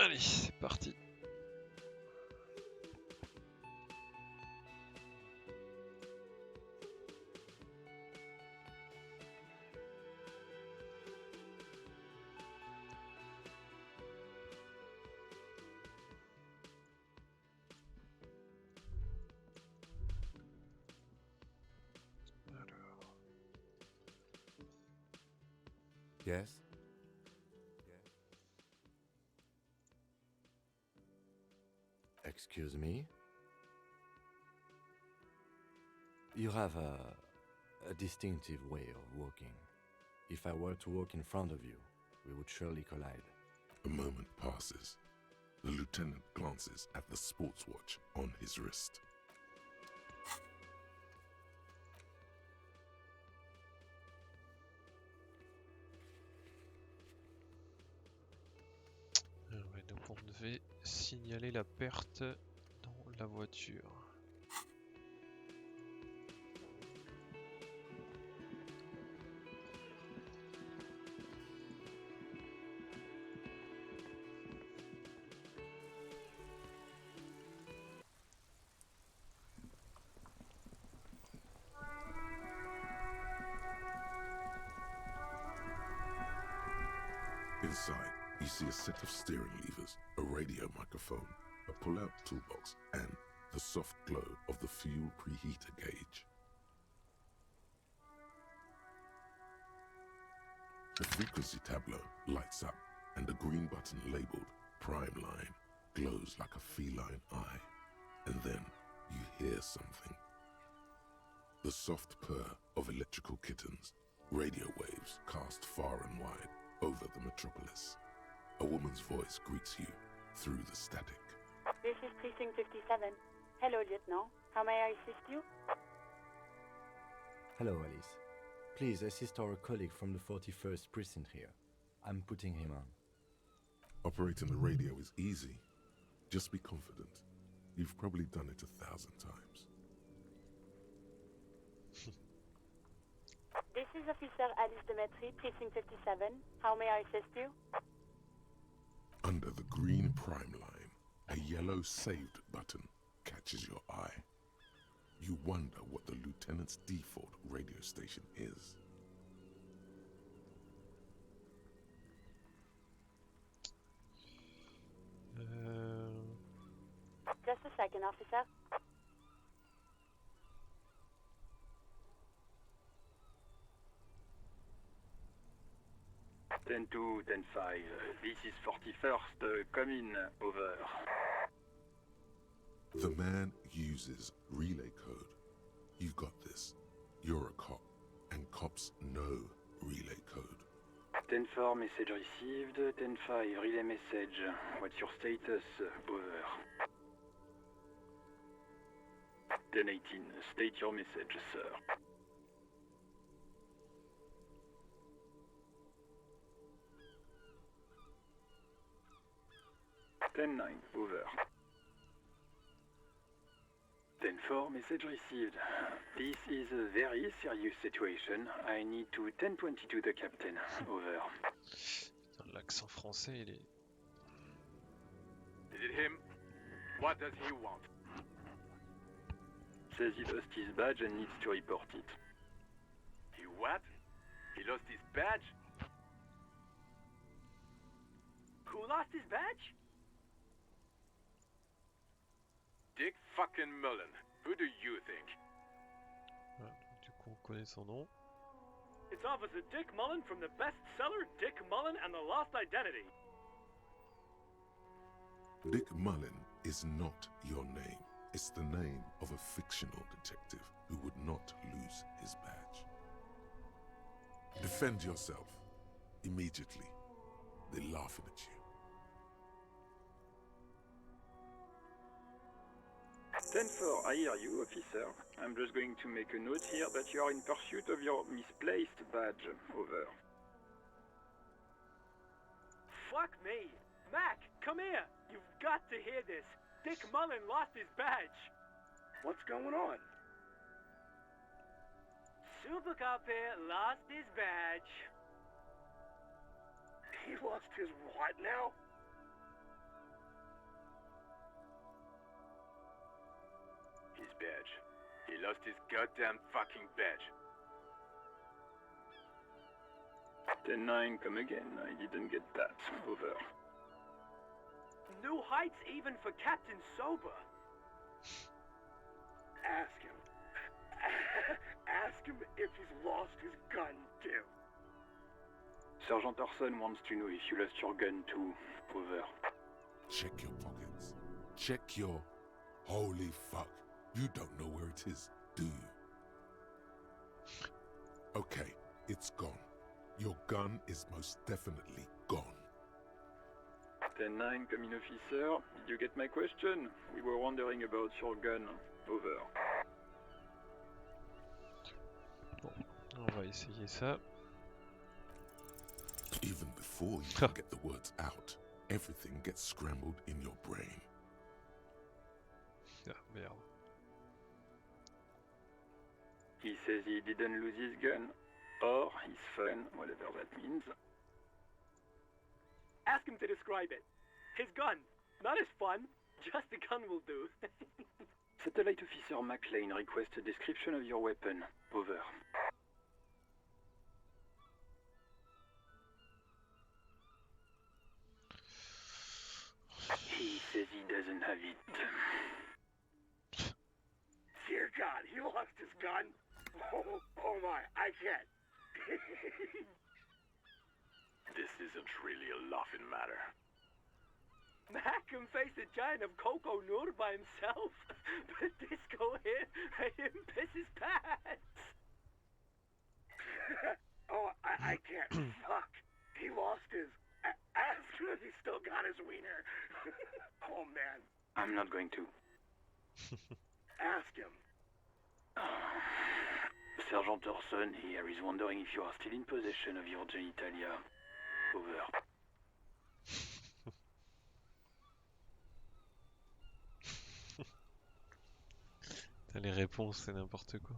Allez, c'est parti. Yes? Excuse me? You have a distinctive way of walking. If I were to walk in front of you, we would surely collide. A moment passes. The lieutenant glances at the sports watch on his wrist. Ouais, donc on devait signaler la perte dans la voiture. Inside, you see a set of steering levers, a radio microphone, a pull-out toolbox, and the soft glow of the fuel preheater gauge. The frequency tableau lights up, and a green button labeled Prime Line glows like a feline eye. And then you hear something. The soft purr of electrical kittens, radio waves cast far and wide over the metropolis. A woman's voice greets you through the static. This is Precinct 57. Hello, Lieutenant. How may I assist you? Hello, Alice. Please assist our colleague from the 41st Precinct here. I'm putting him on. Operating the radio is easy. Just be confident. You've probably done it 1,000 times. This is Officer Alice Demetri, Precinct 57. How may I assist you? Under the green prime line, a yellow saved button catches your eye. You wonder what the lieutenant's default radio station is. Just a second, officer. Ten 2, 10 5. This is 41st. Come in. Over. The man uses relay code. You've got this. You're a cop, and cops know relay code. 10 4, message received. 10 5, relay message. What's your status? Over. 10 18, state your message, sir. 10 9, over. 10 4, message received. This is a very serious situation. I need to 1022 the captain. Over. Putain, l'accent français, il est... Is it him? What does he want? Says he lost his badge and needs to report it. He what? He lost his badge? Who lost his badge? Dick fucking Mullen. Who do you think? Voilà, donc du coup, on connaît son nom. It's Officer Dick Mullen from the bestseller Dick Mullen and the Lost Identity. Dick Mullen is not your name. It's the name of a fictional detective who would not lose his badge. Defend yourself. Immediately. They're laughing at you. 10 4, I hear you, officer. I'm just going to make a note here that you are in pursuit of your misplaced badge. Over. Fuck me. Mac, come here. You've got to hear this. Dick Mullen lost his badge. What's going on? Super Cop here lost his badge. He lost his what now? he lost his goddamn fucking badge. 10-9, come again. I didn't get that. Over. New heights even for Captain Sober. Ask him. Ask him if he's lost his gun too. Sergeant Orson wants to know if you lost your gun too. Over. Check your pockets. Check your... Holy fuck. You don't know where it is, do you? Okay, it's gone. Your gun is most definitely gone. 10-9, come in, officer. Did you get my question? We were wondering about your gun. Over. Bon, on va essayer ça. Even before you can get the words out, everything gets scrambled in your brain. Ah, merde. He says he didn't lose his gun. Or his phone, whatever that means. Ask him to describe it. His gun. Not his fun. Just the gun will do. Satellite Officer McLean requests a description of your weapon. Over. He says he doesn't have it. Dear God, he lost his gun. Oh my, I can't. This isn't really a laughing matter. Mac can face a giant of Coco Nur by himself, but Disco hit him piss his pants. Oh, I can't. Fuck. He lost his... Ask him if he still got his wiener. Oh, man. I'm not going to. Ask him. Sergeant Orson here is wondering if you are still in possession of your genitalia. Over. T'as les réponses, c'est n'importe quoi.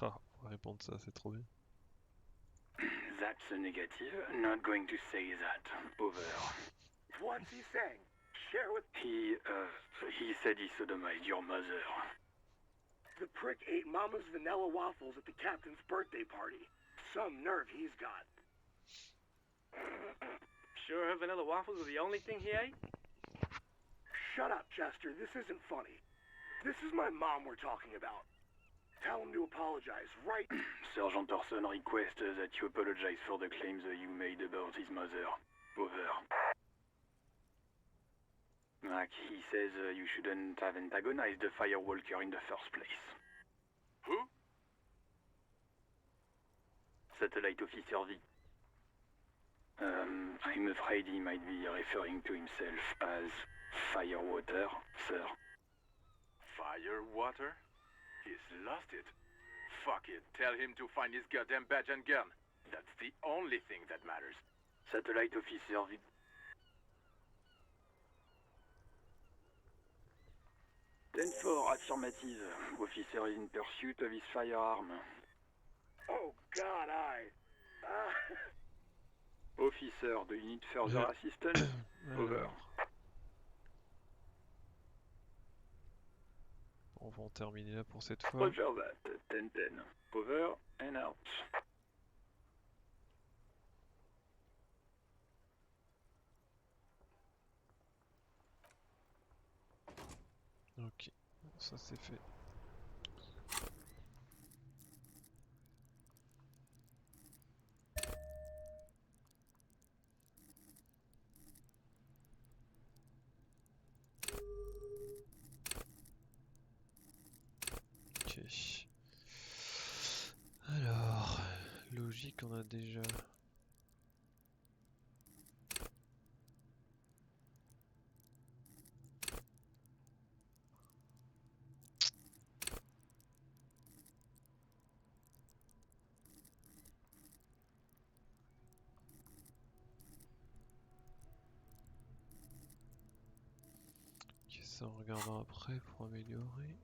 Ah, on va répondre ça, c'est trop bien. That's a negative. Not going to say that. Over. What's he saying? Share with... He said he sodomized your mother. The prick ate Mama's vanilla waffles at the captain's birthday party. Some nerve he's got. Sure her vanilla waffles were the only thing he ate? Shut up, Chester. This isn't funny. This is my mom we're talking about. Tell him to apologize, right? Sergeant Orson requests that you apologize for the claims you made about his mother. Over. Mac, he says you shouldn't have antagonized the Firewalker in the first place. Who? Satellite Officer V. I'm afraid he might be referring to himself as Firewater, sir. Firewater? He's lost it. Fuck it. Tell him to find his goddamn badge and gun. That's the only thing that matters. Satellite Officer V. Ten-4, affirmative. Officer is in pursuit of his firearm. Oh, God, Officer, do you need further assistance? Over. On va en terminer là pour cette fois. Roger that. 10-10. Over and out. Ok, ça c'est fait. Ok. Alors, logique, on a déjà. Ok, ça on regardera après pour améliorer.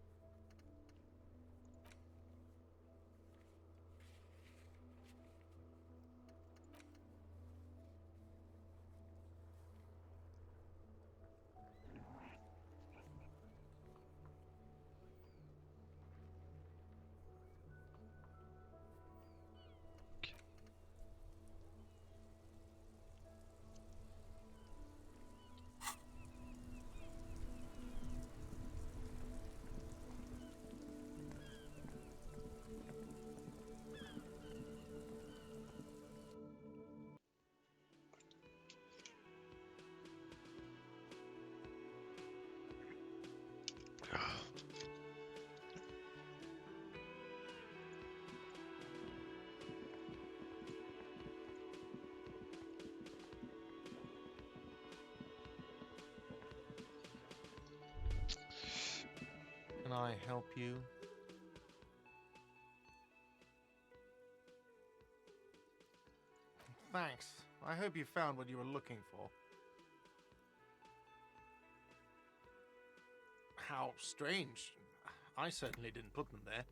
I help you? Thanks. I hope you found what you were looking for. How strange. I certainly didn't put them there.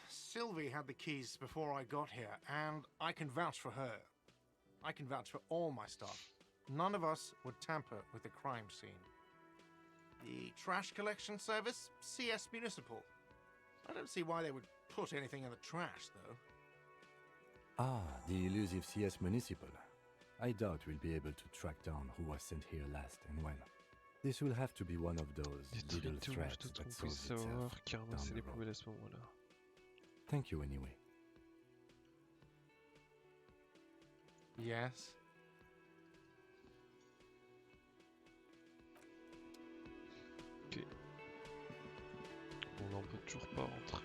Sylvie had the keys before I got here, and I can vouch for her. I can vouch for all my staff. None of us would tamper with the crime scene. The trash collection service? CS Municipal. I don't see why they would put anything in the trash, though. Ah, the elusive CS Municipal. I doubt we'll be able to track down who was sent here last and when. This will have to be one of those little threads that solves itself down the road. À ce moment-là. Thank you anyway. Yes? Ok. Bon là on peut toujours pas rentrer.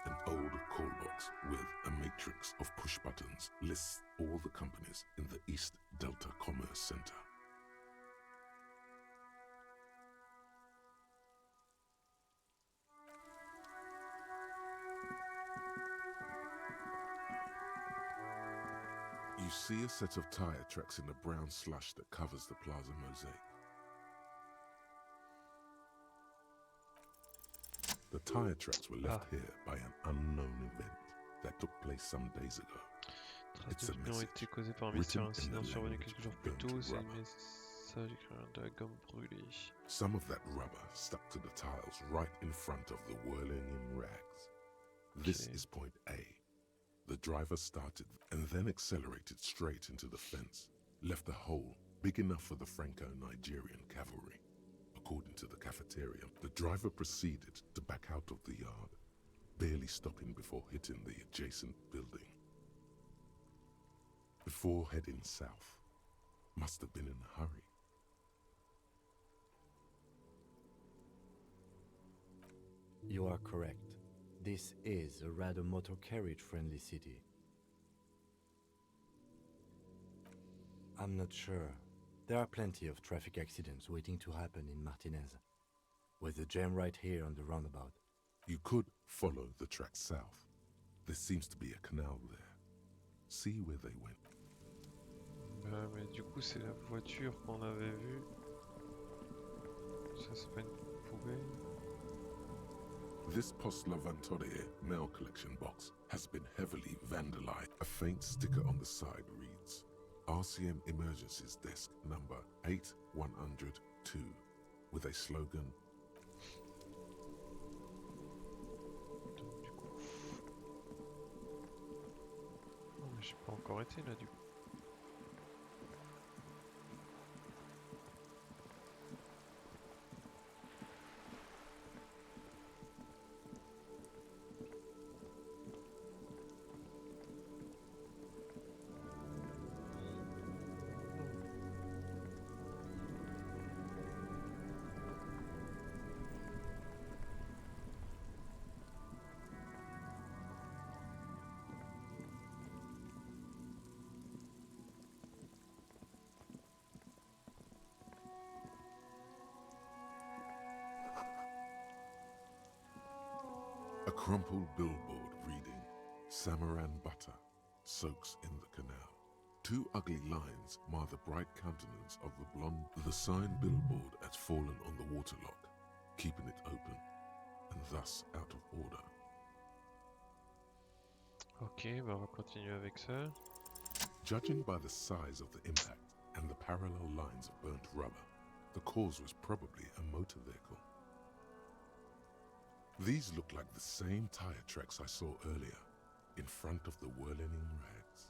An old call box with a matrix of push buttons lists all the companies in the East Delta Commerce Center. You see a set of tire tracks in the brown slush that covers the plaza mosaic. The tire tracks were left here by an unknown event that took place some days ago. Traces de numéro ont été causées par un mystérieux incident survenu quelques jours plus tôt. C'est un message écrit de la gomme brûlée. Some of that rubber stuck to the tiles right in front of the whirling in rags. This is point A. The driver started and then accelerated straight into the fence, left a hole big enough for the Franco-Nigerian cavalry. According to the cafeteria, the driver proceeded to back out of the yard, barely stopping before hitting the adjacent building. Before heading south, must have been in a hurry. You are correct. This is a rather motor carriage-friendly city. I'm not sure. There are plenty of traffic accidents waiting to happen in Martinez, with a jam right here on the roundabout. You could follow the track south. There seems to be a canal there. See where they went. Mais du coup c'est la voiture qu'on avait vue. Ça c'est pas une poubelle. This Postlavantore mail collection box has been heavily vandalized. A faint sticker on the side reads, RCM Emergencies Desk number 8102, with a slogan. Donc du coup... Non mais j'ai pas encore été là du coup. A crumpled billboard reading, Samaran butter soaks in the canal. Two ugly lines mar the bright countenance of the blonde. The sign billboard has fallen on the waterlock, keeping it open, and thus out of order. Ok, bah on va continuer avec ça. Judging by the size of the impact and the parallel lines of burnt rubber, the cause was probably a motor vehicle. These look like the same tire tracks I saw earlier, in front of the whirling in rags.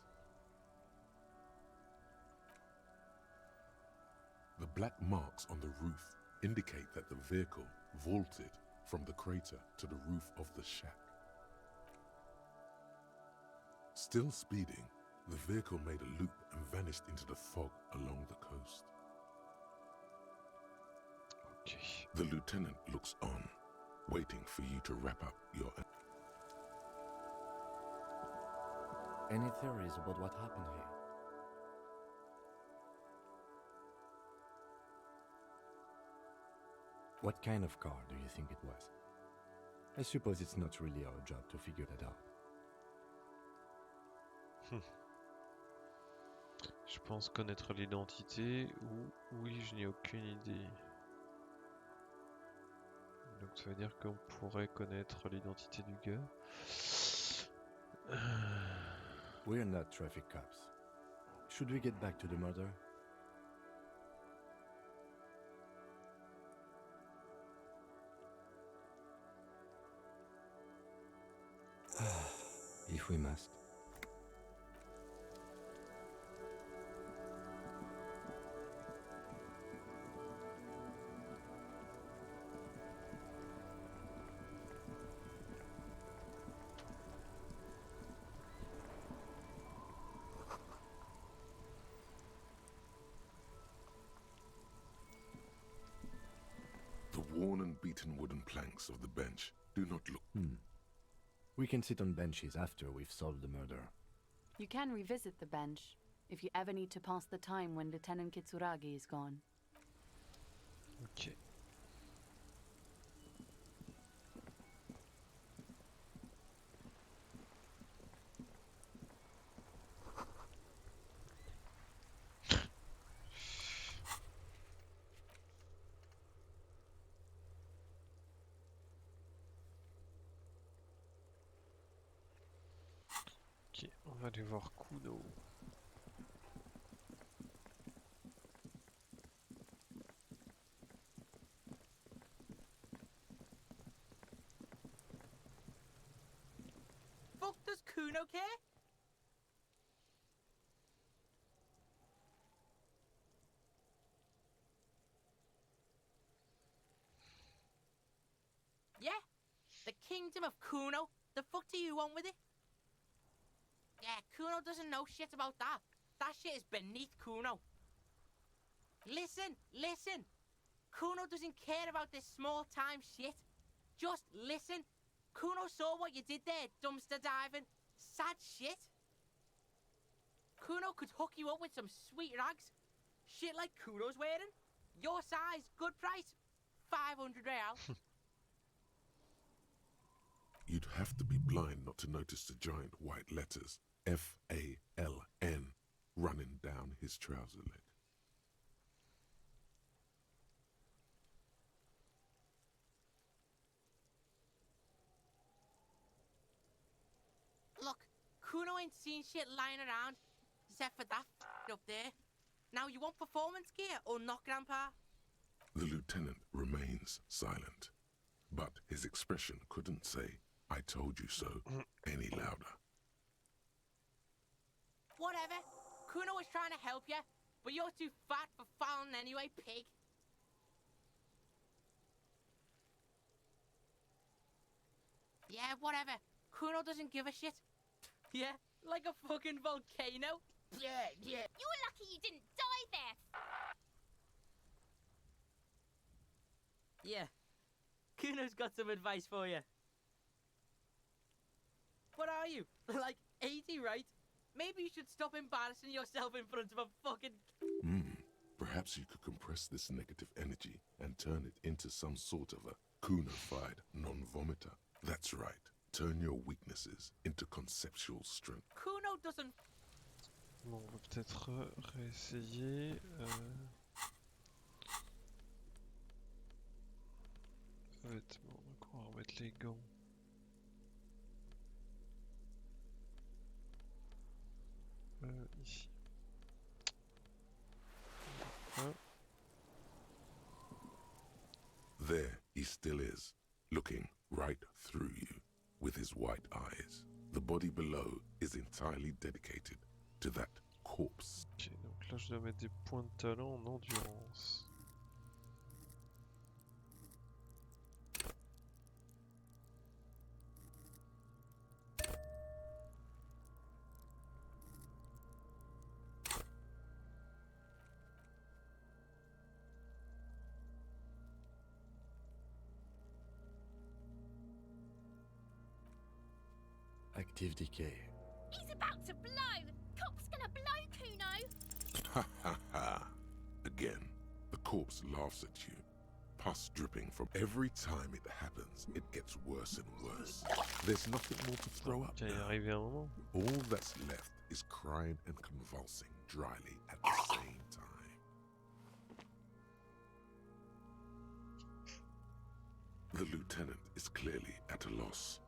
The black marks on the roof indicate that the vehicle vaulted from the crater to the roof of the shack. Still speeding, the vehicle made a loop and vanished into the fog along the coast. Ok. The lieutenant looks on, waiting for you to wrap up your... Any theories about what happened here? What kind of car do you think it was? I suppose it's not really our job to figure that out. Je pense connaître l'identité ou oui, je n'ai aucune idée. Donc ça veut dire qu'on pourrait connaître l'identité du gars. We're not traffic cops. Should we get back to the murder? If we must. The worn and beaten wooden planks of the bench do not look... We can sit on benches after we've solved the murder. You can revisit the bench if you ever need to pass the time when Lieutenant Kitsuragi is gone. Ok. Ok, on va aller voir Kuno. Fuck does Kuno care? Yeah? The kingdom of Kuno? The fuck do you want with it? Yeah, Kuno doesn't know shit about that. That shit is beneath Kuno. Listen, listen. Kuno doesn't care about this small-time shit. Just listen. Kuno saw what you did there, dumpster diving. Sad shit. Kuno could hook you up with some sweet rags. Shit like Kuno's wearing. Your size, good price. 500 real. You'd have to be blind not to notice the giant white letters F-A-L-N running down his trouser leg. Look, Kuno ain't seen shit lying around, except for that up there. Now you want performance gear or not, Grandpa? The lieutenant remains silent, but his expression couldn't say, "I told you so," any louder. Whatever. Kuno was trying to help you, but you're too fat for fouling anyway, pig. Yeah, whatever. Kuno doesn't give a shit. Yeah, like a fucking volcano. Yeah, yeah. You're lucky you didn't die there. Yeah. Kuno's got some advice for you. What are you? Like 80, right? Maybe you should stop embarrassing yourself in front of a fucking... Perhaps you could compress this negative energy and turn it into some sort of a Kuno-fied non-vomiter. That's right. Turn your weaknesses into conceptual strength. Kuno doesn't... Bon, on va peut-être réessayer. Vêtements, donc on va remettre les gants. Ici. There he still is, looking right through you with his white eyes. The body below is entirely dedicated to that corpse. Ok, donc là je dois mettre des points de talent en endurance. active decay. He's about to blow! Cop's gonna blow, Kuno! Ha ha ha. Again, the corpse laughs at you. Pus dripping from every time it happens, it gets worse and worse. There's nothing more to throw up now. All that's left is crying and convulsing dryly at the same time. The lieutenant is clearly at a loss.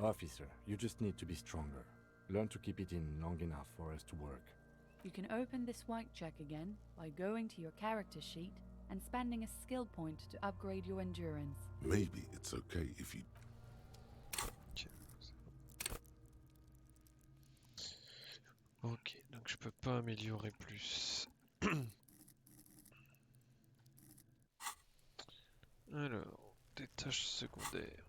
Officer, you just need to be stronger. Learn to keep it in long enough for us to work. You can open this white check again by going to your character sheet and spending a skill point to upgrade your endurance. Maybe it's okay if you... Ok, donc je peux pas améliorer plus. Alors, des tâches secondaires.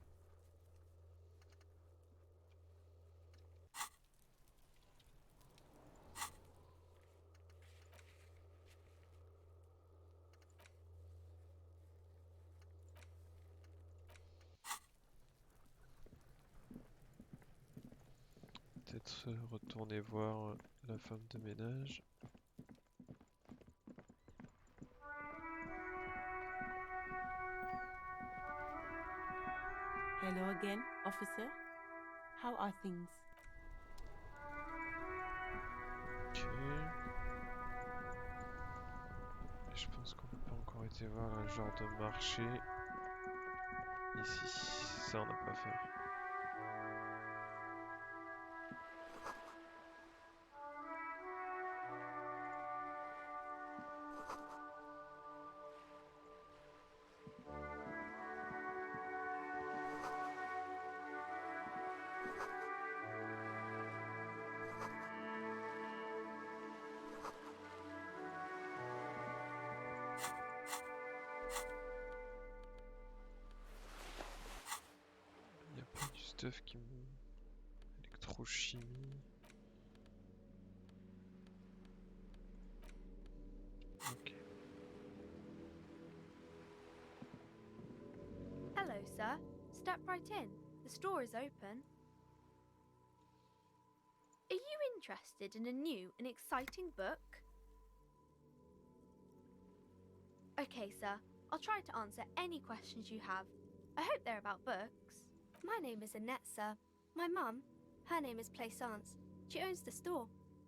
Peut-être retourner voir la femme de ménage. Hello again, officer. How are things? Ok. Et je pense qu'on n'a pas encore été voir un genre de marché. Ici, ça on n'a pas fait. Qui me... électrochimie. Ok. Hello, sir. Step right in. The store is open. Are you interested in a new and exciting book? Okay, sir. I'll try to answer any questions you have. I hope they're about books. My name is Annette, sir. My mum, her name is Plaisance. She owns the store.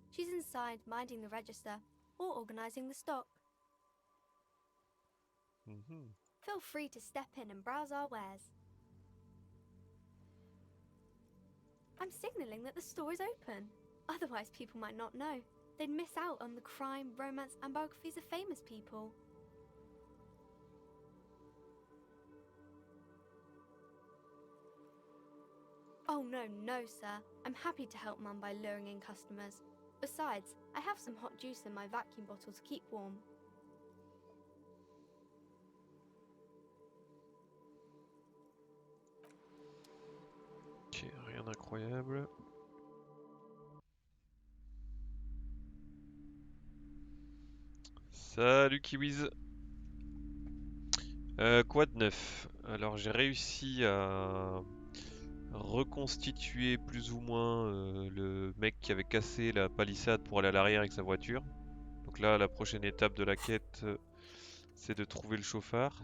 She's inside minding the register or organising the stock. Feel free to step in and browse our wares. I'm signalling that the store is open. Otherwise, people might not know. They'd miss out on the crime, romance, and biographies of famous people. Oh, no, sir. I'm happy to help Mum by luring in customers. Besides, I have some hot juice in my vacuum bottle to keep warm. Ok, rien d'incroyable. Salut Kiwiz. Quoi de neuf? Alors j'ai réussi à reconstituer plus ou moins le mec qui avait cassé la palissade pour aller à l'arrière avec sa voiture. Donc là, la prochaine étape de la quête, c'est de trouver le chauffard.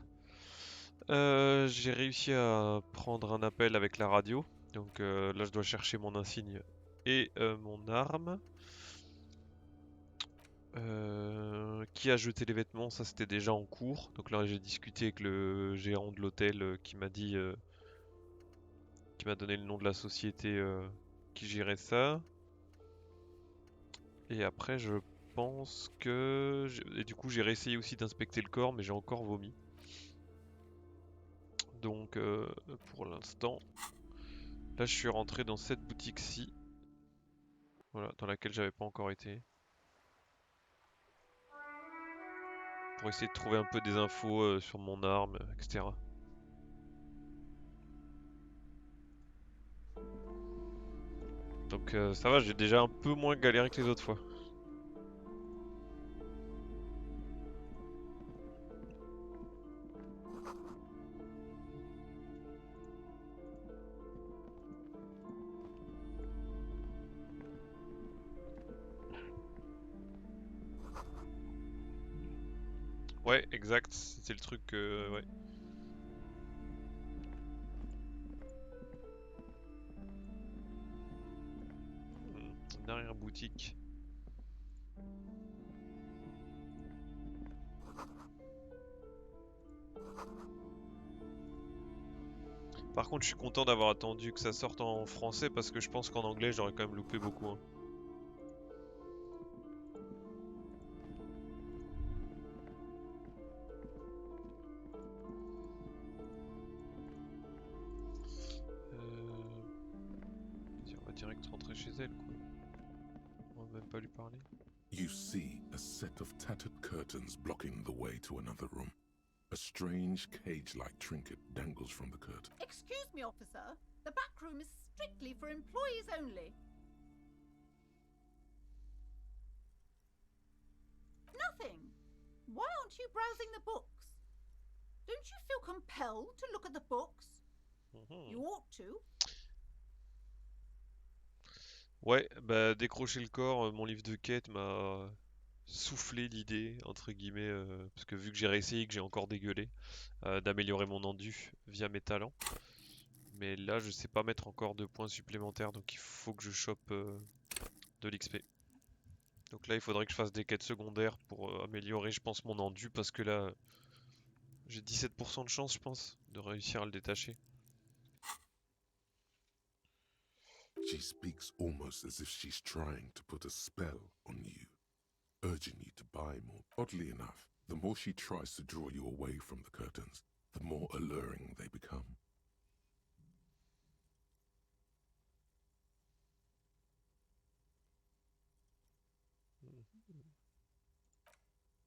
J'ai réussi à prendre un appel avec la radio. Donc là, je dois chercher mon insigne et mon arme. Qui a jeté les vêtements? Ça, c'était déjà en cours. Donc là, j'ai discuté avec le gérant de l'hôtel qui m'a dit... qui m'a donné le nom de la société qui gérait ça. Et après, je pense que... Et du coup, j'ai réessayé aussi d'inspecter le corps, mais j'ai encore vomi. Donc, pour l'instant, là, je suis rentré dans cette boutique-ci. Voilà, dans laquelle j'avais pas encore été. Pour essayer de trouver un peu des infos sur mon arme, etc. Donc ça va, j'ai déjà un peu moins galéré que les autres fois. Ouais, exact, c'est le truc ouais. Une arrière boutique. Par contre, je suis content d'avoir attendu que ça sorte en français parce que je pense qu'en anglais, j'aurais quand même loupé beaucoup. Hein. On va direct rentrer chez elle, quoi. On va même pas lui parler. You see a set of tattered curtains blocking the way to another room. A strange cage-like trinket dangles from the curtain. Excuse me, officer. The back room is strictly for employees only. Nothing. Why aren't you browsing the books? Don't you feel compelled to look at the books? You ought to. Ouais, bah décrocher le corps, mon livre de quête m'a soufflé l'idée, entre guillemets, parce que vu que j'ai réessayé et que j'ai encore dégueulé, d'améliorer mon endu via mes talents. Mais là, je sais pas mettre encore de points supplémentaires, donc il faut que je chope de l'XP. Donc là, il faudrait que je fasse des quêtes secondaires pour améliorer, je pense, mon endu, parce que là, j'ai 17% de chance, je pense, de réussir à le détacher. She speaks almost as if she's trying to put a spell on you, urging you to buy more. Oddly enough, the more she tries to draw you away from the curtains, the more alluring they become.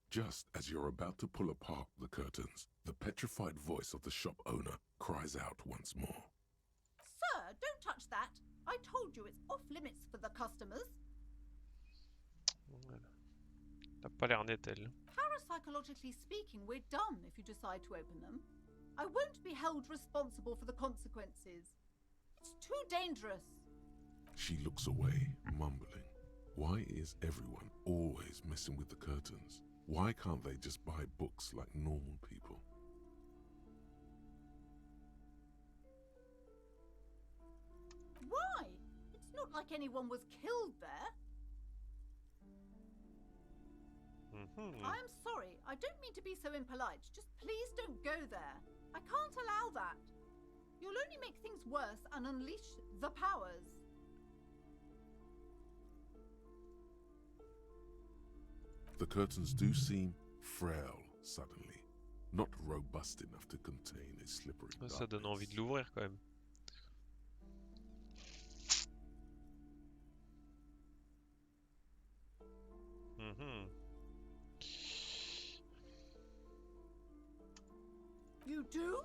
Just as you're about to pull apart the curtains, the petrified voice of the shop owner cries out once more. Sir, don't touch that. I told you it's off limits for the customers. Voilà. T'as pas l'air nette, elle. Parapsychologically speaking, we're done if you decide to open them. I won't be held responsible for the consequences. It's too dangerous. She looks away, mumbling. Why is everyone always messing with the curtains? Why can't they just buy books like normal people? Why? It's not like anyone was killed there. I'm sorry, I don't mean to be so impolite. Just please don't go there. I can't allow that. You'll only make things worse and unleash the powers. The curtains do seem frail suddenly, not robust enough to contain a slippery darkness. Ça donne envie de l'ouvrir quand même. You do?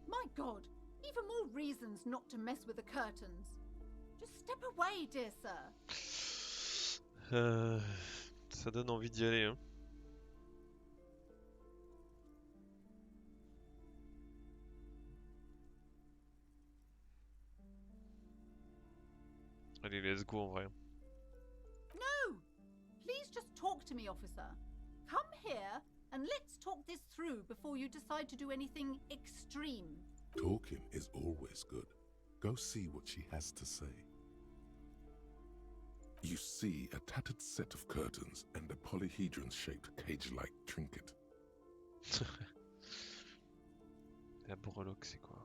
My God, even more reasons not to mess with the curtains. Just step away, dear sir. Ça donne envie d'y aller, hein. Allez, let's go en vrai. No! Please just talk to me, officer. Come here and let's talk this through before you decide to do anything extreme. Talking is always good. Go see what she has to say. You see a tattered set of curtains and a polyhedron-shaped cage-like trinket. La breloque, c'est quoi?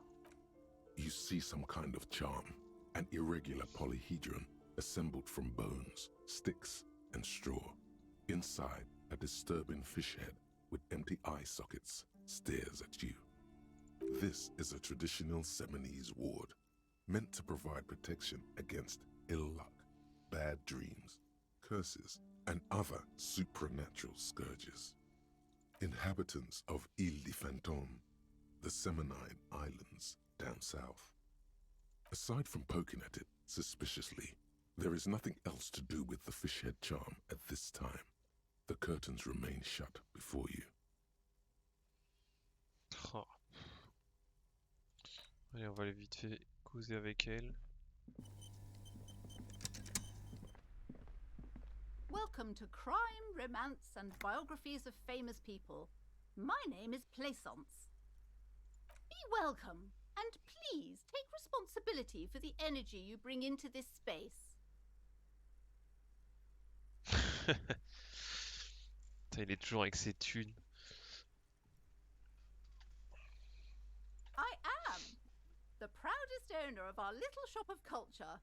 You see some kind of charm, an irregular polyhedron assembled from bones, sticks, and straw. Inside, a disturbing fish head with empty eye sockets stares at you. This is a traditional Seminese ward, meant to provide protection against ill luck, bad dreams, curses, and other supernatural scourges. Inhabitants of Ile de Fantôme, the Seminine Islands down south. Aside from poking at it suspiciously, there is nothing else to do with the fish head charm at this time. The curtains remain shut before you. Oh. Allez, on va aller vite fait causer avec elle. Welcome to Crime, Romance, and Biographies of Famous People. My name is Plaisance. Be welcome, and please take responsibility for the energy you bring into this space. Il est toujours avec ses thunes. I am the proudest owner of our little shop of culture.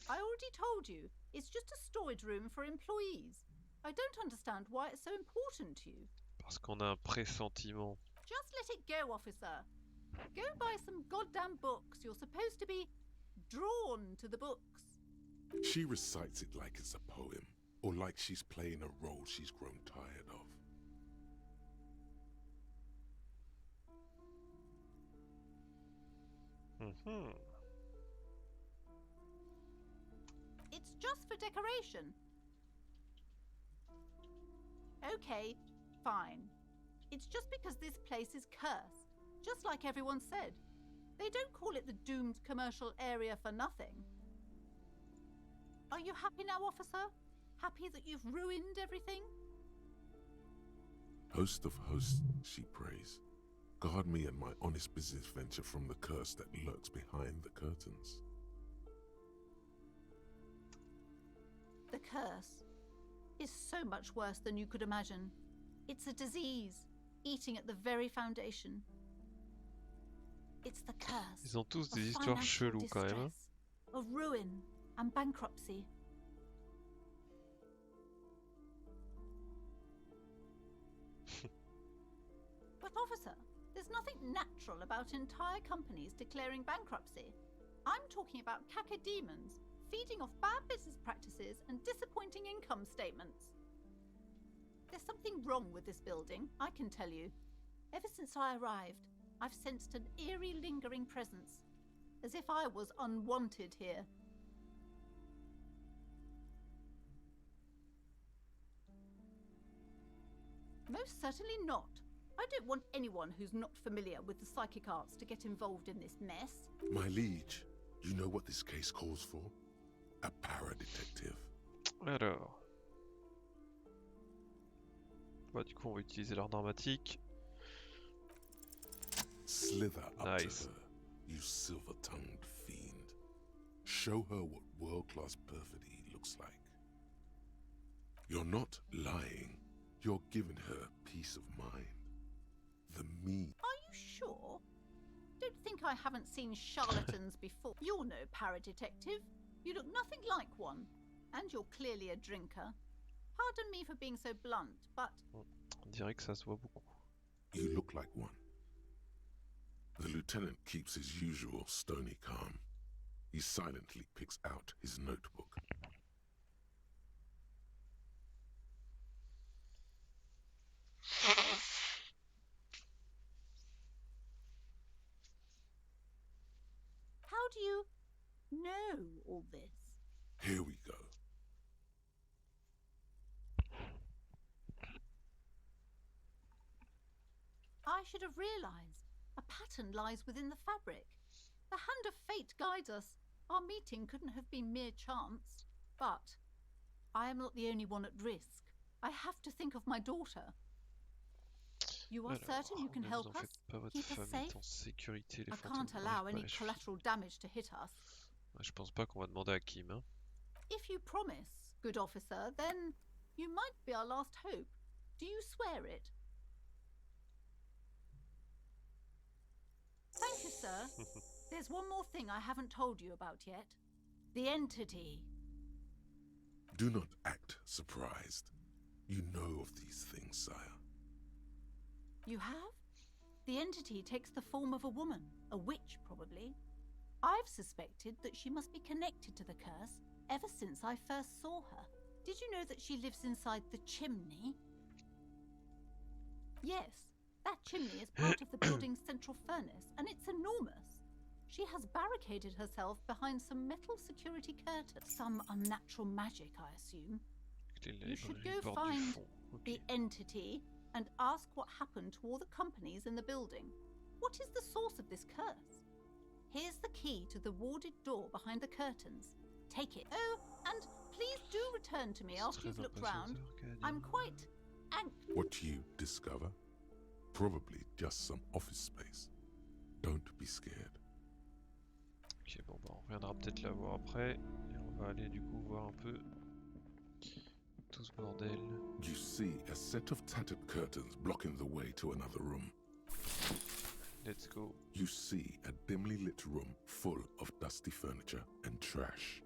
I already told you, it's just a storage room for employees. I don't understand why it's so important to you. Parce qu'on a un pressentiment. Just let it go, officer. Go buy some goddamn books. You're supposed to be drawn to the books. She recites it like it's a poem, or like she's playing a role she's grown tired of. It's just for decoration. Okay, fine. It's just because this place is cursed, just like everyone said. They don't call it the doomed commercial area for nothing. Are you happy now, officer? Happy that you've ruined everything? Host of hosts, she prays. Guard me and my honest business venture from the curse that lurks behind the curtains. The curse is so much worse than you could imagine. It's a disease, eating at the very foundation. It's the curse. Ils ont tous des histoires cheloues quand même. Hein? Of ruin and bankruptcy. But officer, there's nothing natural about entire companies declaring bankruptcy. I'm talking about cacodemons feeding off bad business practices and disappointing income statements. There's something wrong with this building, I can tell you. Ever since I arrived, I've sensed an eerie lingering presence, as if I was unwanted here. Most certainly not. I don't want anyone who's not familiar with the psychic arts to get involved in this mess. My liege, you know what this case calls for? A para-detective. Alors. Bah, du coup, on va utiliser l'art dramatique. Slither up Nice. to her, you silver-tongued fiend. Show her what world-class perfidy looks like. You're not lying. You're giving her peace of mind. The mean. Are you sure? Don't think I haven't seen charlatans before. You're no para-detective. You look nothing like one. And you're clearly a drinker. Pardon me for being so blunt, but... On dirait que ça se voit beaucoup. You look like one. The lieutenant keeps his usual stony calm. He silently picks out his notebook. How do you know all this? Here we go. I should have realized. A pattern lies within the fabric. The hand of fate guides us. Our meeting couldn't have been mere chance. But I am not the only one at risk. I have to think of my daughter. You are certain you can help us? Keep us safe? I can't allow any collateral damage to hit us. Je pense pas qu'on va demander à Kim. Hein. If you promise, good officer, then you might be our last hope. Do you swear it? Thank you, sir. There's one more thing I haven't told you about yet. The entity. Do not act surprised. You know of these things, sire. You have? The entity takes the form of a woman, a witch probably. I've suspected that she must be connected to the curse ever since I first saw her. Did you know that she lives inside the chimney? Yes, that chimney is part of the building's central furnace, and it's enormous. She has barricaded herself behind some metal security curtains. Some unnatural magic, I assume. You should go find the entity and ask what happened to all the companies in the building. What is the source of this curse? Here's the key to the warded door behind the curtains. Take it. Oh, and please do return to me after you've looked round. I'm quite What you discover? Probably just some office space. Don't be scared. Ok, bon, bah, on reviendra peut-être la voir après. Et on va aller du coup voir un peu tout ce bordel. You see a set of tattered curtains blocking the way to another room. Let's go. You see a dimly lit room full of dusty furniture and trash.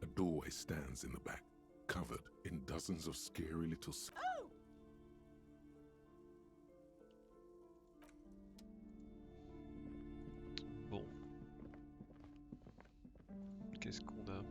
A doorway stands in the back, covered in dozens of scary little... Bon. Qu'est-ce qu'on a?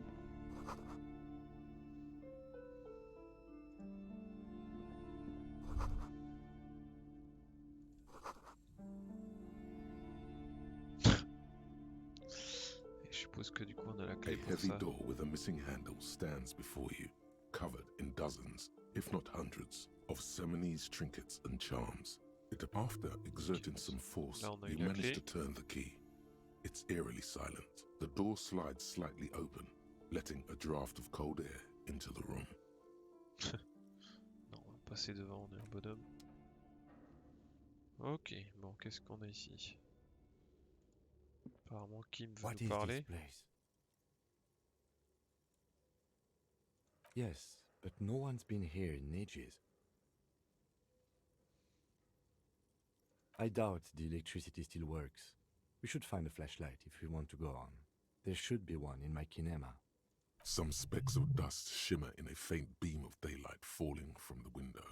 Et je suppose que du coup on a la clé A pour heavy ça. door with a missing handle stands before you, covered in dozens, if not hundreds, of Seminese trinkets and charms. After exerting some force, Là, on a you eu la manage clé. to turn the key. It's eerily silent. The door slides slightly open, letting a draft of cold air into the room. Non, on va passer devant, on est un bonhomme. Ok, bon, qu'est-ce qu'on a ici? Apparemment, Kim veut What nous is parler. this place? Yes, but no one's been here in ages. I doubt the electricity still works. We should find a flashlight if we want to go on. There should be one in my kinema. Some specks of dust shimmer in a faint beam of daylight falling from the window.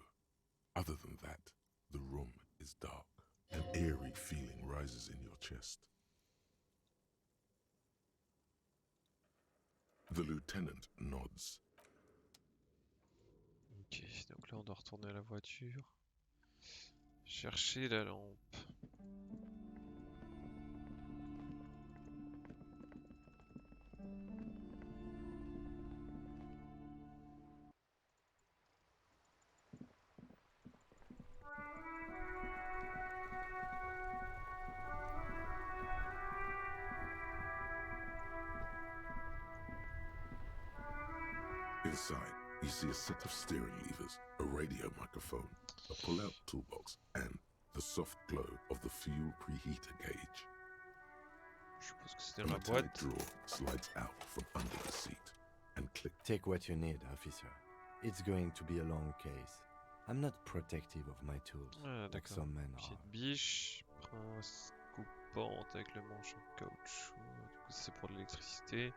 Other than that, the room is dark. An eerie feeling rises in your chest. The lieutenant nods. Ok, donc là on doit retourner à la voiture. Chercher la lampe. Inside, you see a set of steering levers, a radio microphone, a pull-out toolbox, and the soft glow of the fuel preheater gauge. Je suppose que c'était A dans la metallic boîte. drawer slides out from under the seat and clicks. Take what you need, officer. It's going to be a long case. I'm not protective of my tools, Ah, like d'accord. some men Pied are. de biche, pince coupante avec le manche en caoutchouc. Du coup, c'est pour de l'électricité.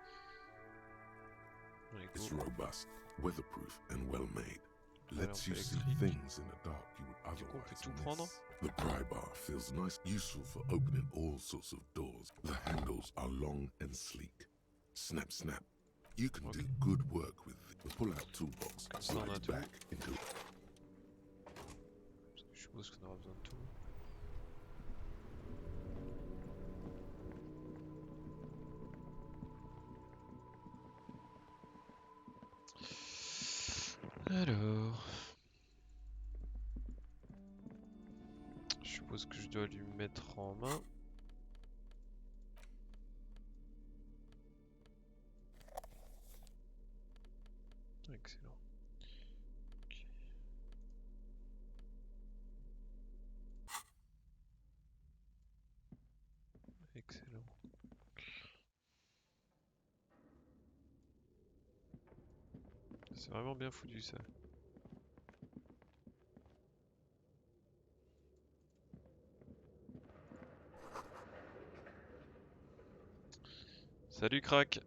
Allez, It's go. robust, weatherproof, and well-made. Lets you see électrique. things in the dark you would Du coup, on peut otherwise tout prendre. miss. The pry bar feels nice, useful for opening all sorts of doors. The handles are long and sleek. Snap, snap. You can do good work with the pull-out toolbox. Comme ça, on a Slides tout. back into Je suppose qu'on aura besoin de tout. Alors... Je suppose que je dois lui mettre en main. Excellent. Ok. Excellent. C'est vraiment bien foutu ça. Salut crack.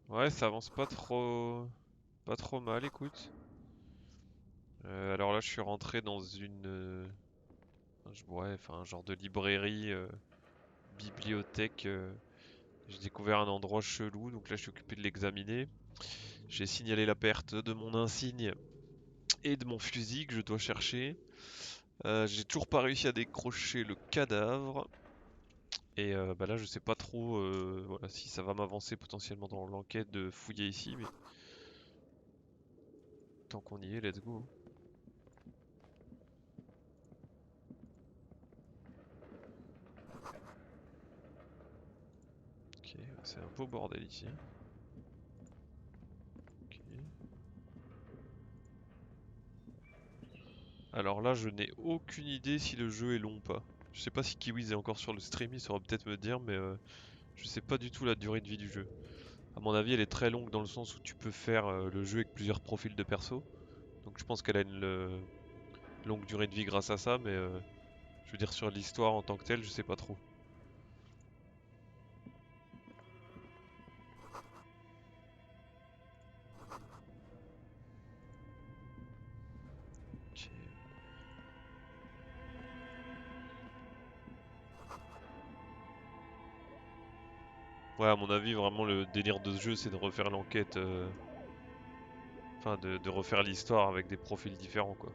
Ouais, ça avance pas trop mal, écoute. Alors là, je suis rentré dans une, ouais, enfin, un genre de librairie, bibliothèque. J'ai découvert un endroit chelou, donc là, je suis occupé de l'examiner. J'ai signalé la perte de mon insigne et de mon fusil que je dois chercher. J'ai toujours pas réussi à décrocher le cadavre. Et bah là je sais pas trop voilà, si ça va m'avancer potentiellement dans l'enquête de fouiller ici, mais tant qu'on y est, let's go. Ok, c'est un beau bordel ici. Ok. Alors là je n'ai aucune idée si le jeu est long ou pas. Je sais pas si Kiwiz est encore sur le stream, il saura peut-être me dire, mais je sais pas du tout la durée de vie du jeu. À mon avis elle est très longue dans le sens où tu peux faire le jeu avec plusieurs profils de perso. Donc je pense qu'elle a une longue durée de vie grâce à ça, mais je veux dire sur l'histoire en tant que telle, je sais pas trop. Ok. Ouais, à mon avis, vraiment le délire de ce jeu, c'est de refaire l'enquête, enfin de refaire l'histoire avec des profils différents, quoi.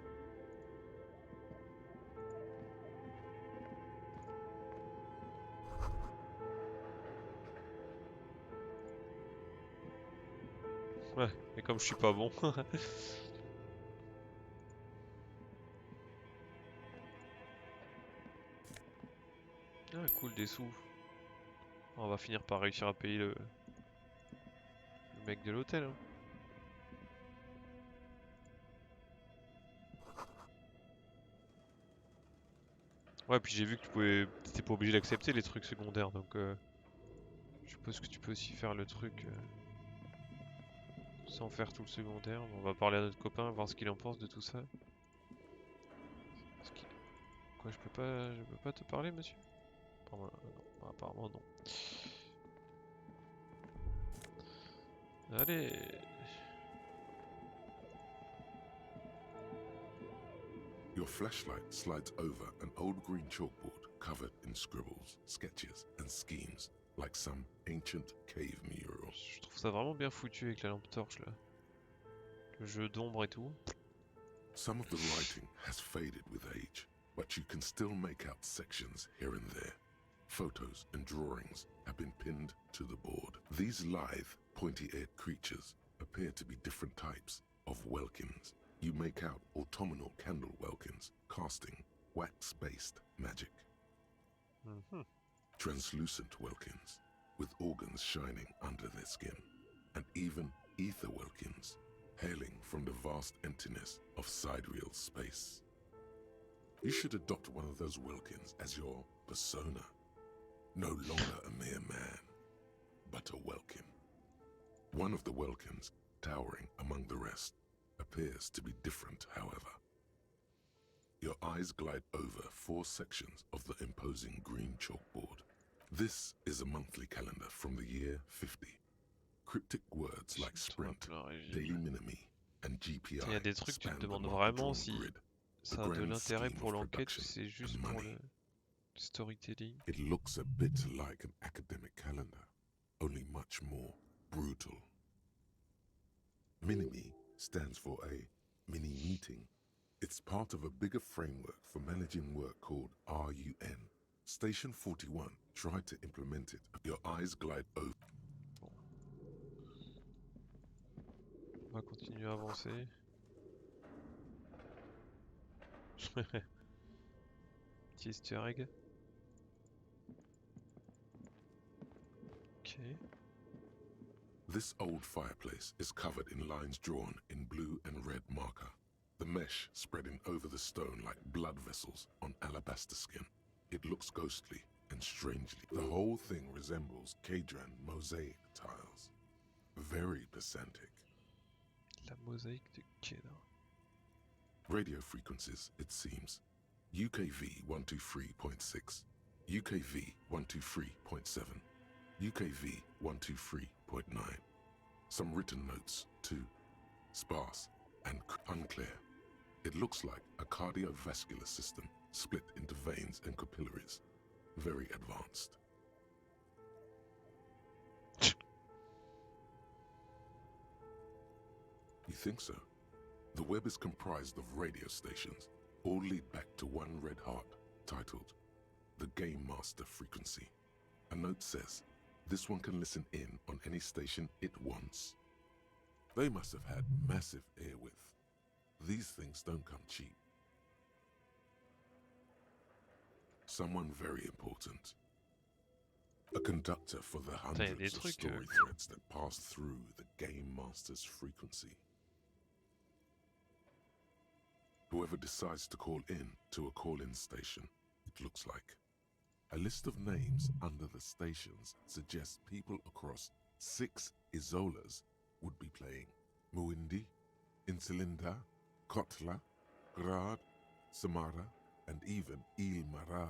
Ouais, mais comme je suis pas bon. Ah, cool, des sous. On va finir par réussir à payer le mec de l'hôtel, hein. Ouais, puis j'ai vu que t'étais pas obligé d'accepter les trucs secondaires, donc je suppose que tu peux aussi faire le truc sans faire tout le secondaire. On va parler à notre copain, voir ce qu'il en pense de tout ça. Quoi, je peux pas te parler, monsieur? Non, apparemment non. Allez. Your flashlight slides over an old green chalkboard covered in scribbles, sketches, and schemes, like some ancient cave mural. Je trouve ça vraiment bien foutu avec la lampe torche là. Le jeu d'ombre et tout. Some of the writing has faded with age, but you can still make out sections here and there. Photos and drawings have been pinned to the board. These lithe, pointy-eared creatures appear to be different types of welkins. You make out autumnal candle welkins casting wax-based magic. Translucent welkins with organs shining under their skin, and even ether welkins hailing from the vast emptiness of sidereal space. You should adopt one of those welkins as your persona. No longer a mere man, but a welkin. One of the welkins, towering among the rest, appears to be different, however. Your eyes glide over 4 sections of the imposing green chalkboard. This is a monthly calendar from the year 50. Cryptic words like sprint, daily minimi, and GPI. Il y a des trucs, tu te demandes vraiment si ça a de l'intérêt pour l'enquête ou c'est juste pour le storytelling. It looks a bit like an academic calendar, only much more brutal. Minimi stands for a mini meeting. It's part of a bigger framework for managing work called RUN. Station 41 tried to implement it. Your eyes glide over. On va continuer à avancer. Petit easter egg. Okay. This old fireplace is covered in lines drawn in blue and red marker. The mesh spreading over the stone like blood vessels on alabaster skin. It looks ghostly and strangely. The whole thing resembles Kadran mosaic tiles. Very pesantic. La mosaïque de Kedar. Radio frequencies, it seems. UKV 123.6, UKV 123.7, UKV 123.9. Some written notes, too. Sparse and unclear. It looks like a cardiovascular system split into veins and capillaries. Very advanced. You think so? The web is comprised of radio stations, all lead back to one red heart, titled the Game Master Frequency. A note says, this one can listen in on any station it wants. They must have had massive airwidth. These things don't come cheap. Someone very important. A conductor for the hundreds of story threads that pass through the Game Master's frequency. Whoever decides to call in to a call-in station, it looks like. A list of names under the stations suggests people across 6 Isolas would be playing. Muindi, Insulinda, Kotla, Grad, Samara, and even Ilmara.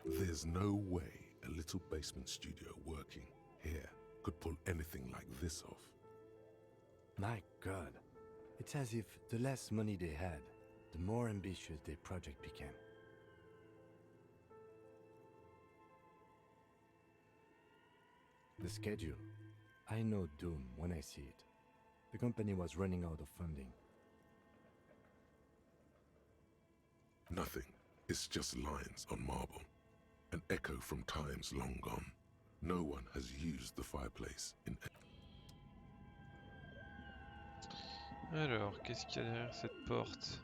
There's no way a little basement studio working here could pull anything like this off. My God, it's as if the less money they had, the more ambitious their project became. The schedule. I know doom when I see it. The company was running out of funding. Nothing. It's just lines on marble. An echo from times long gone. No one has used the fireplace in... Alors, qu'est-ce qu'il y a derrière cette porte?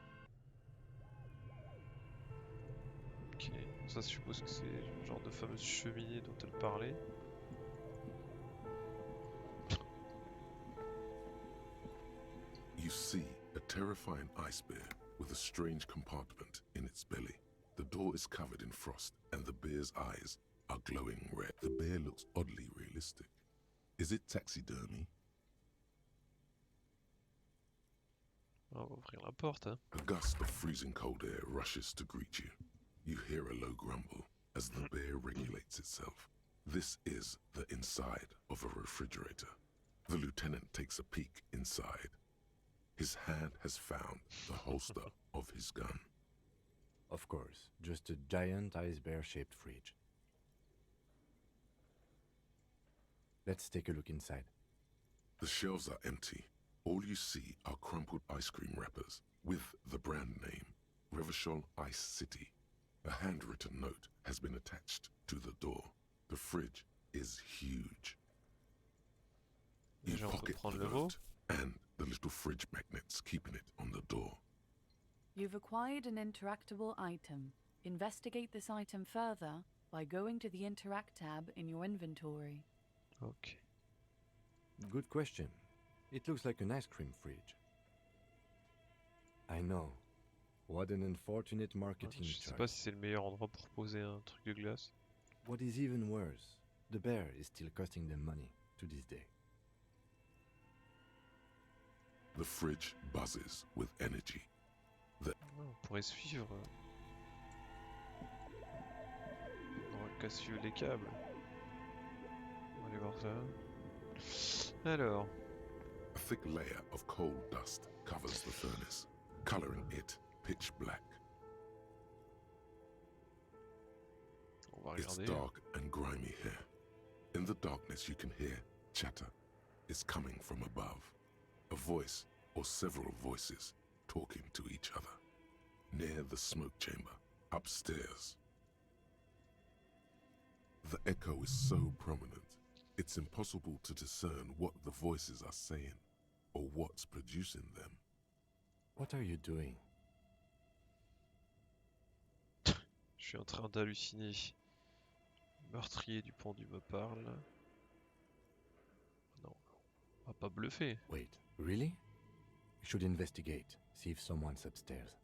Ok, ça je suppose que c'est le genre de fameuse cheminée dont elle parlait. You see a terrifying ice bear with a strange compartment in its belly. The door is covered in frost and the bear's eyes are glowing red. The bear looks oddly realistic. Is it taxidermy? On va ouvrir la porte, hein. A gust of freezing cold air rushes to greet you. You hear a low grumble as the bear regulates itself. This is the inside of a refrigerator. The lieutenant takes a peek inside. His hand has found the holster of his gun. Of course, just a giant ice bear-shaped fridge. Let's take a look inside. The shelves are empty. All you see are crumpled ice cream wrappers with the brand name, Revachol Ice City. A handwritten note has been attached to the door. The fridge is huge. You pocket the note and the little fridge magnets keeping it on the door. You've acquired an interactable item. Investigate this item further by going to the Interact tab in your inventory. Ok. Good question. It looks like an ice cream fridge. I know. What an unfortunate marketing Je sais choice. pas si c'est le meilleur endroit pour poser un truc de glace. What is even worse, the bear is still costing them money to this day. The fridge buzzes with energy. On pourrait suivre. On va qu'à suivre les câbles. On va aller voir ça. Alors. A thick layer of coal dust covers the furnace, coloring it pitch black. On va It's regarder. dark and grimy here. In the darkness you can hear chatter. It's coming from above. A voice or several voices talking to each other. Near the smoke chamber, upstairs. The echo is so prominent, it's impossible to discern what the voices are saying or what's producing them. What are you doing? Je suis en train d'halluciner. Le meurtrier du pendu me parle. Non, on va pas bluffer. Wait, really? We should investigate, see if someone's upstairs.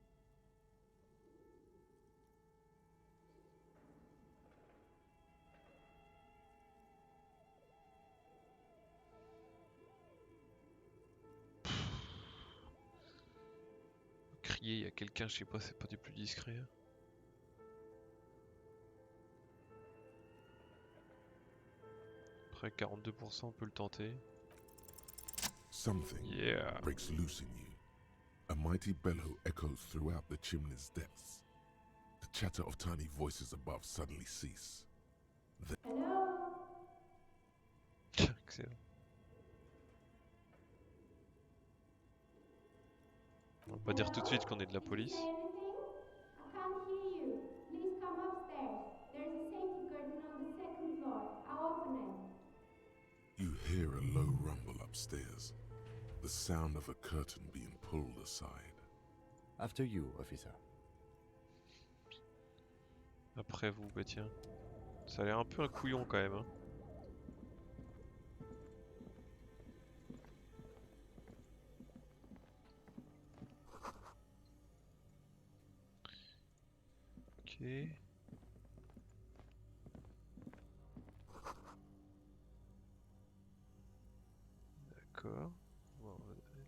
Crier, il y a quelqu'un, je sais pas, c'est pas des plus discrets. Après 42%, on peut le tenter. Something breaks loose in you. A mighty bellow echoes throughout the chimney's depths. The chatter of tiny voices above suddenly cease. Excellent. On va pas dire tout de suite qu'on est de la police. upstairs. The sound of a curtain being pulled aside. After you, officer. Après vous, bah tiens. Ça a l'air un peu un couillon quand même. Hein. Ok. D'accord. Bon,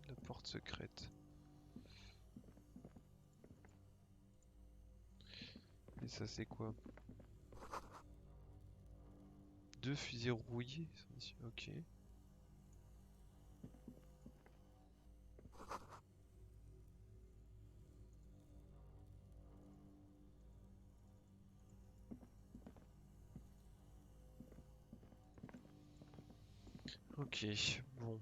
la porte secrète. Et ça c'est quoi? 2 fusils rouillés. Ok. Ok, bon.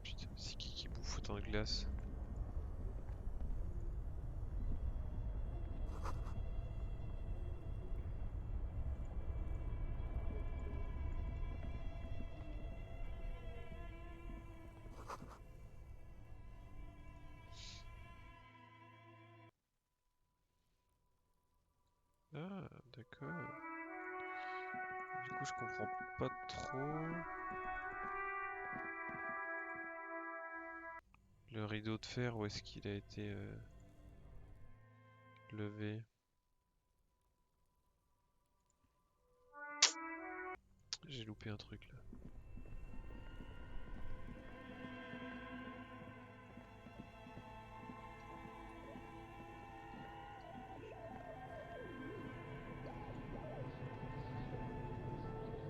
Putain, c'est qui bouffe autant de glace? Ah, d'accord. Du coup, je comprends pas trop. Le rideau de fer, où est-ce qu'il a été levé? J'ai loupé un truc là.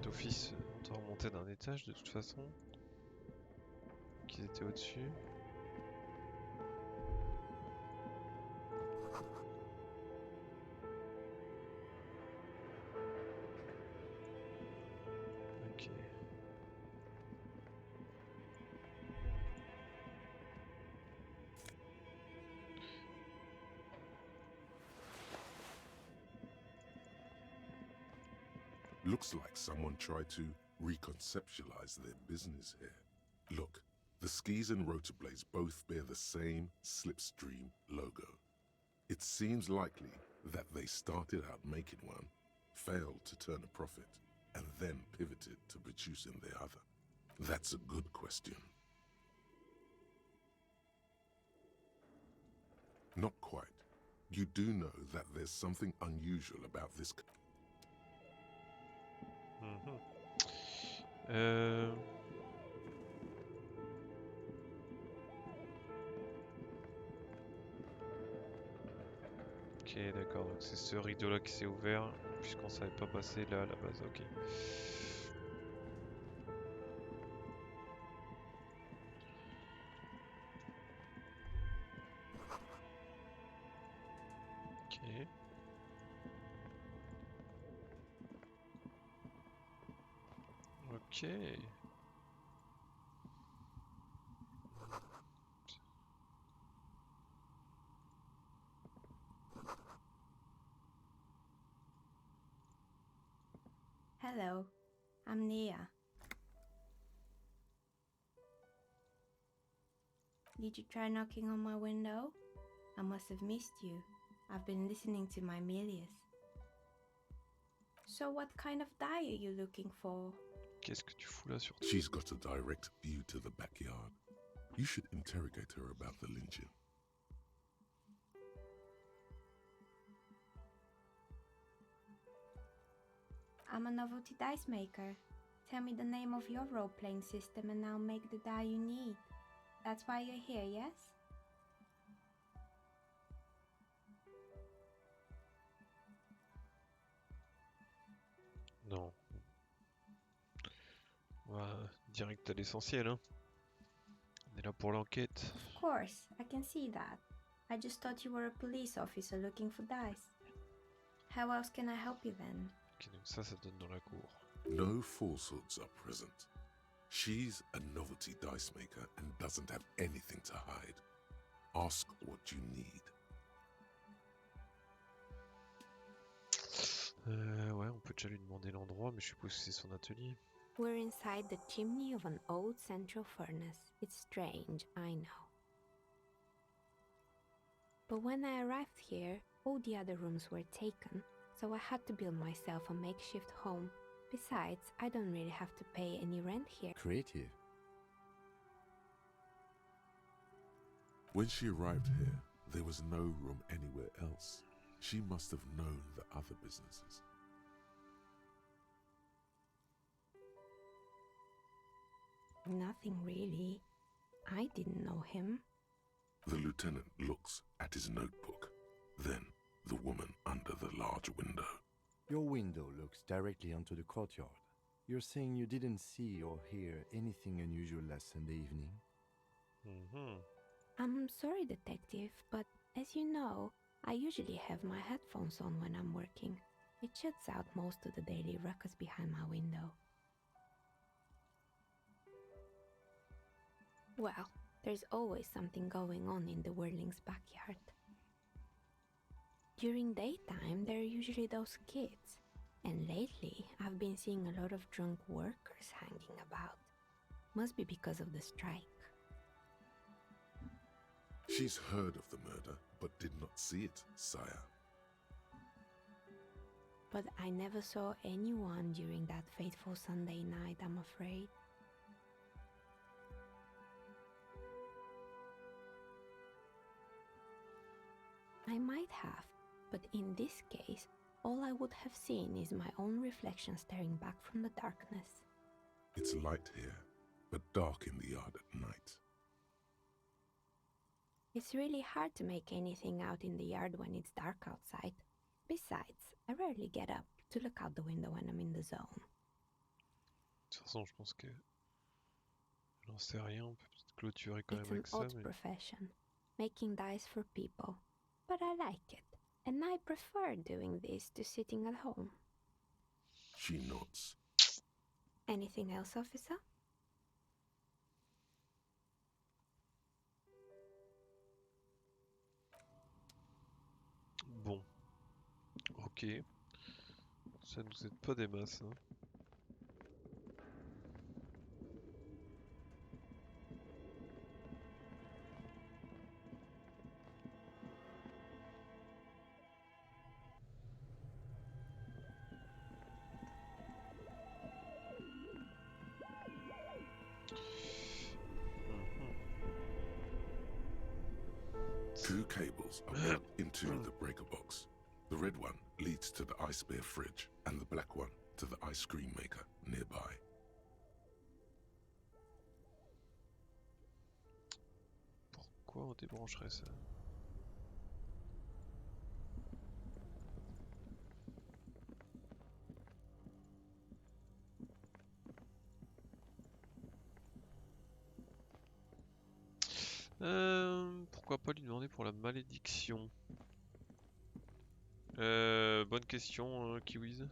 D'office, on doit remonter d'un étage de toute façon. Qu'ils étaient au-dessus. Ok. Looks like someone tried to reconceptualize their business here. Look, the skis and rotorblades both bear the same Slipstream logo. It seems likely that they started out making one, failed to turn a profit, and then pivoted to producing the other. That's a good question. Not quite. You do know that there's something unusual about this. Ok, d'accord, donc c'est ce rideau là qui s'est ouvert, puisqu'on savait pas passer là à la base, ok. Ok. Ok. Hello, I'm Nia. Did you try knocking on my window? I must have missed you. I've been listening to my Milius. So what kind of dye are you looking for? Qu'est-ce que tu fous là sur toi? She's got a direct view to the backyard. You should interrogate her about the lynching. I'm a novelty dice maker. Tell me the name of your role-playing system and I'll make the die you need. That's why you're here, yes? Non. On va direct à l'essentiel, hein. On est là pour l'enquête. Of course, I can see that. I just thought you were a police officer looking for dice. How else can I help you then? Ok, donc ça donne dans la cour. No falsehoods are present. She's a novelty dice maker and doesn't have anything to hide. Ask what you need. Ouais, on peut déjà lui demander l'endroit, mais je suppose que c'est son atelier. We're inside the chimney of an old central furnace. It's strange, I know. But when I arrived here, all the other rooms were taken, so I had to build myself a makeshift home. Besides, I don't really have to pay any rent here. Creative. When she arrived here, there was no room anywhere else. She must have known the other businesses. Nothing really. I didn't know him. The lieutenant looks at his notebook, then the woman under the large window. Your window looks directly onto the courtyard. You're saying you didn't see or hear anything unusual last Sunday evening? I'm sorry, detective, but as you know, I usually have my headphones on when I'm working. It shuts out most of the daily ruckus behind my window. Well, there's always something going on in the Whirling's backyard. During daytime, there are usually those kids, and lately I've been seeing a lot of drunk workers hanging about. Must be because of the strike. She's heard of the murder, but did not see it, sire. But I never saw anyone during that fateful Sunday night, I'm afraid. I might have, but in this case, all I would have seen is my own reflection staring back from the darkness. It's light here, but dark in the yard at night. It's really hard to make anything out in the yard when it's dark outside. Besides, I rarely get up to look out the window when I'm in the zone. De toute façon, je pense que... J'en sais rien, on peut peut-être clôturer quand même It's avec an ça, odd mais... profession, making dice for people, but I like it, and I prefer doing this to sitting at home. She nods. Anything else, officer? Bon. Ok. Ça nous aide pas des masses, hein. Two cables are plugged into the breaker box. The red one leads to the ice bear fridge, and the black one to the ice cream maker nearby. Pourquoi on débrancherait ça? Pourquoi pas lui demander pour la malédiction? Bonne question, Kiwiz.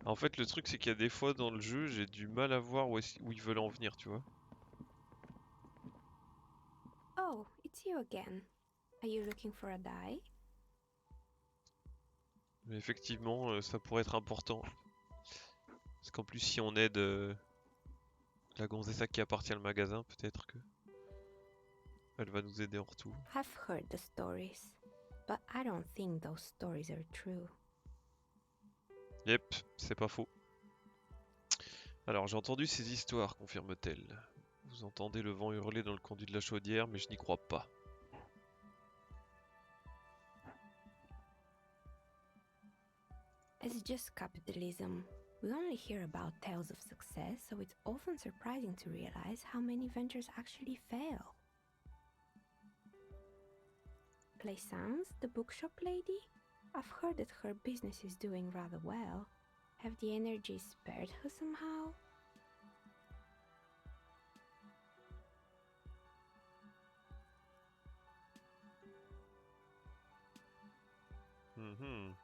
En fait, le truc, c'est qu'il y a des fois dans le jeu, j'ai du mal à voir où ils veulent en venir, tu vois. Oh, it's you again. Are you looking for a die? Mais effectivement, ça pourrait être important. Parce qu'en plus, si on aide la gonzesse à qui appartient le magasin, peut-être que elle va nous aider en retour. I've heard the stories, but I don't think those stories are true. Yep, c'est pas faux. Alors, j'ai entendu ces histoires, confirme-t-elle. Vous entendez le vent hurler dans le conduit de la chaudière, mais je n'y crois pas. It's just capitalism. We only hear about tales of success, so it's often surprising to realize how many ventures actually fail. Plaisance, the bookshop lady? I've heard that her business is doing rather well. Have the energy spared her somehow? Mhm.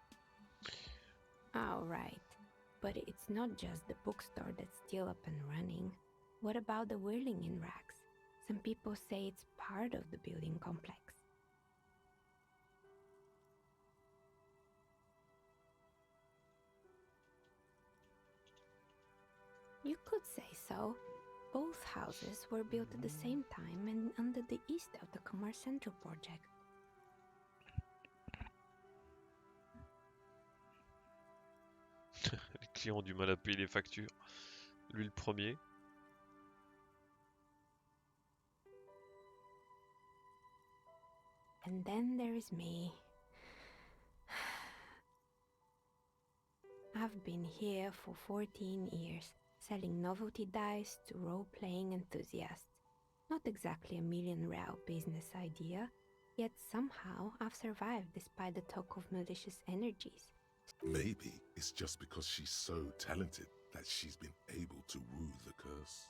Alright, but it's not just the bookstore that's still up and running. What about the whirling in racks? Some people say it's part of the building complex. You could say so. Both houses were built at the same time and under the east of the Commerce Central project. Les clients ont du mal à payer les factures. Lui le premier. And then there is me. I've been here for 14 years, selling novelty dice to role-playing enthusiasts. Not exactly a million-real business idea, yet somehow I've survived despite the talk of malicious energies. Maybe it's just because she's so talented that she's been able to woo the curse.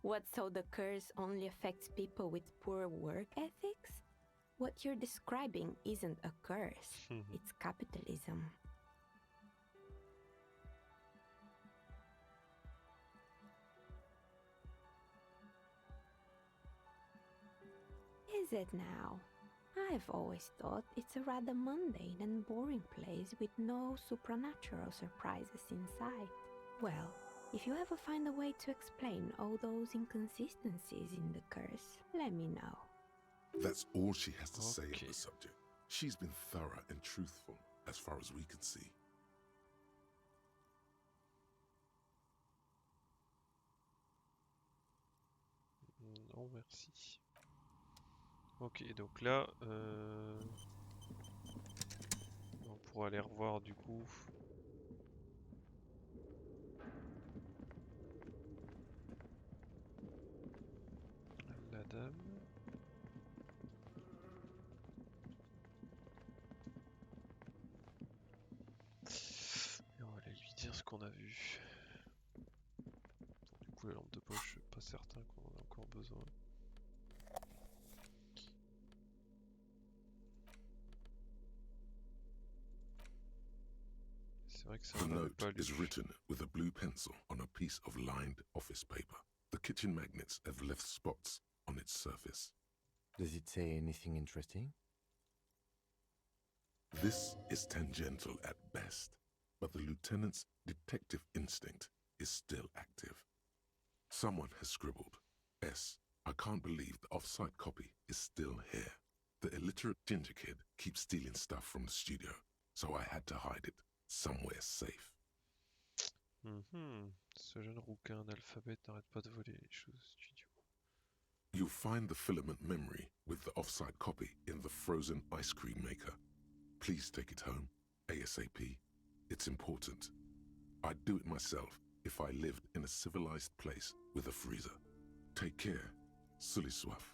What, so the curse only affects people with poor work ethics? What you're describing isn't a curse, it's capitalism. Is it now? I've always thought it's a rather mundane and boring place with no supernatural surprises in sight. Well, if you ever find a way to explain all those inconsistencies in the curse, let me know. That's all she has to say on the subject. She's been thorough and truthful, as far as we can see. Non, merci. Ok, donc là, on pourra aller revoir du coup. La dame. Et on va aller lui dire ce qu'on a vu. Du coup, la lampe de poche, je suis pas certain qu'on en a encore besoin. C'est vrai que ça, The on l'avait note pas lu. is written with a blue pencil on a piece of lined office paper. The kitchen magnets have left spots on its surface. Does it say anything interesting? This is tangential at best, but the lieutenant's detective instinct is still active. Someone has scribbled, S. I can't believe the off-site copy is still here. The illiterate ginger kid keeps stealing stuff from the studio, so I had to hide it somewhere safe. Ce jeune rouquin d'alphabet n'arrête pas de voler les choses du studio. You'll find the filament memory with the off-site copy in the frozen ice cream maker. Please take it home, ASAP. It's important. I'd do it myself if I lived in a civilized place with a freezer. Take care, Sully Soif.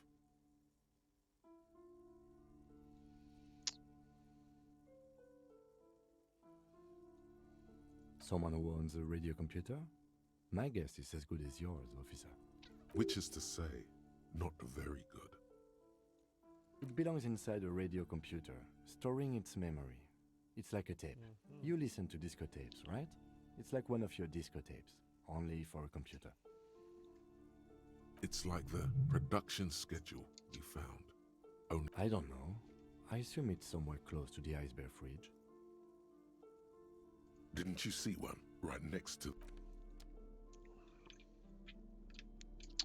Someone who owns a radio computer? My guess is as good as yours, officer. Which is to say, not very good. It belongs inside a radio computer, storing its memory. It's like a tape. You listen to disco tapes, right? It's like one of your disco tapes, only for a computer. It's like the production schedule you found. I don't know. I assume it's somewhere close to the iceberg fridge. Didn't you see one right next to...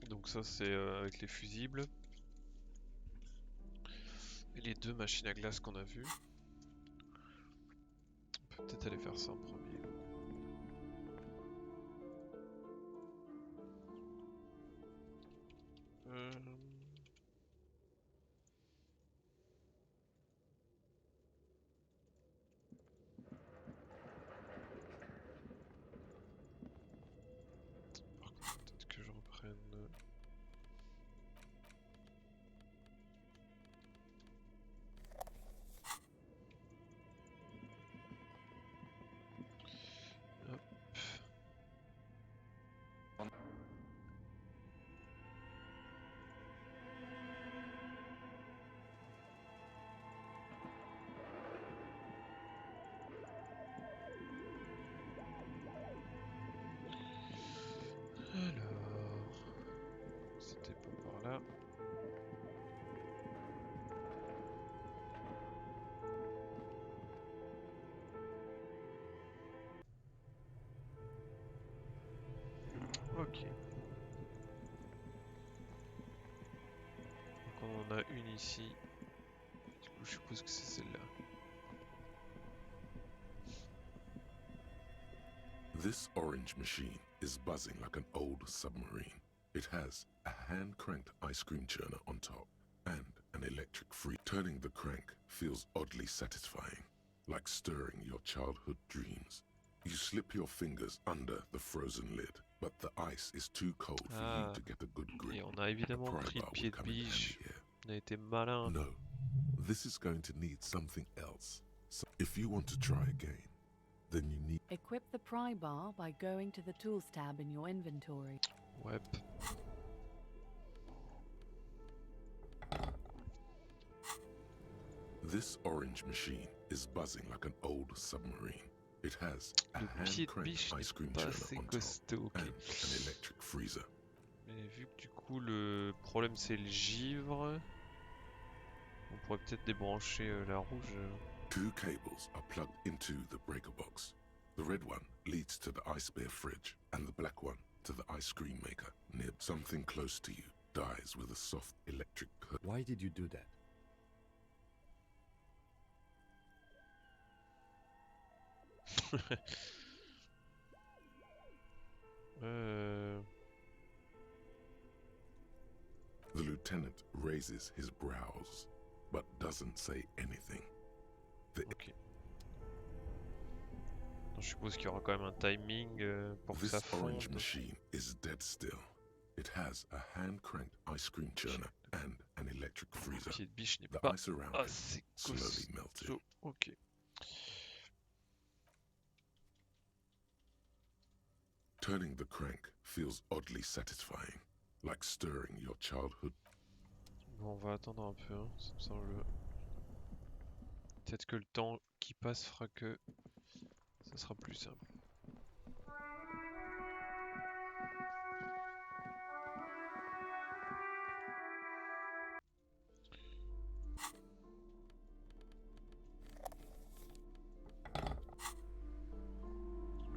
Donc ça c'est avec les fusibles. Et les deux machines à glace qu'on a vues. On peut peut-être aller faire ça en premier. Par contre, peut-être que je reprenne... Hop. Ok. Donc on en a une ici. Du coup je suppose que c'est celle-là. This orange machine is buzzing like an old submarine. It has a hand-cranked ice cream churner on top and an electric free. Turning the crank feels oddly satisfying, like stirring your childhood dreams. You slip your fingers under the frozen lid, but the ice is too cold for you to get a good grip. Et on a évidemment pris le pied de biche. On a été malin. No, this is going to need something else. So if you want to try again, then you need... Equip the pry bar by going to the Tools tab in your inventory. Ouais. This orange machine is buzzing like an old submarine. It has a hand-cranked ice cream churner on top and an electric freezer. Mais vu que du coup le problème c'est le givre, on pourrait peut-être débrancher la rouge. Two cables are plugged into the breaker box. The red one leads to the ice bear fridge, and the black one to the ice cream maker. Near something close to you dies with a soft electric current. Why did you do that? The lieutenant raises his brows, but doesn't say anything. Ok. Donc, je suppose qu'il y aura quand même un timing pour que ça fonde. This orange machine is dead still. It has a hand-cranked ice cream churner and an electric freezer. Pied de biche n'est The pas ice around assez it slowly melted. costaud. Ok. Turning the crank feels oddly satisfying, like stirring your childhood. Bon, on va attendre un peu, hein, ça me semble. Peut-être que le temps qui passe fera que ça sera plus simple.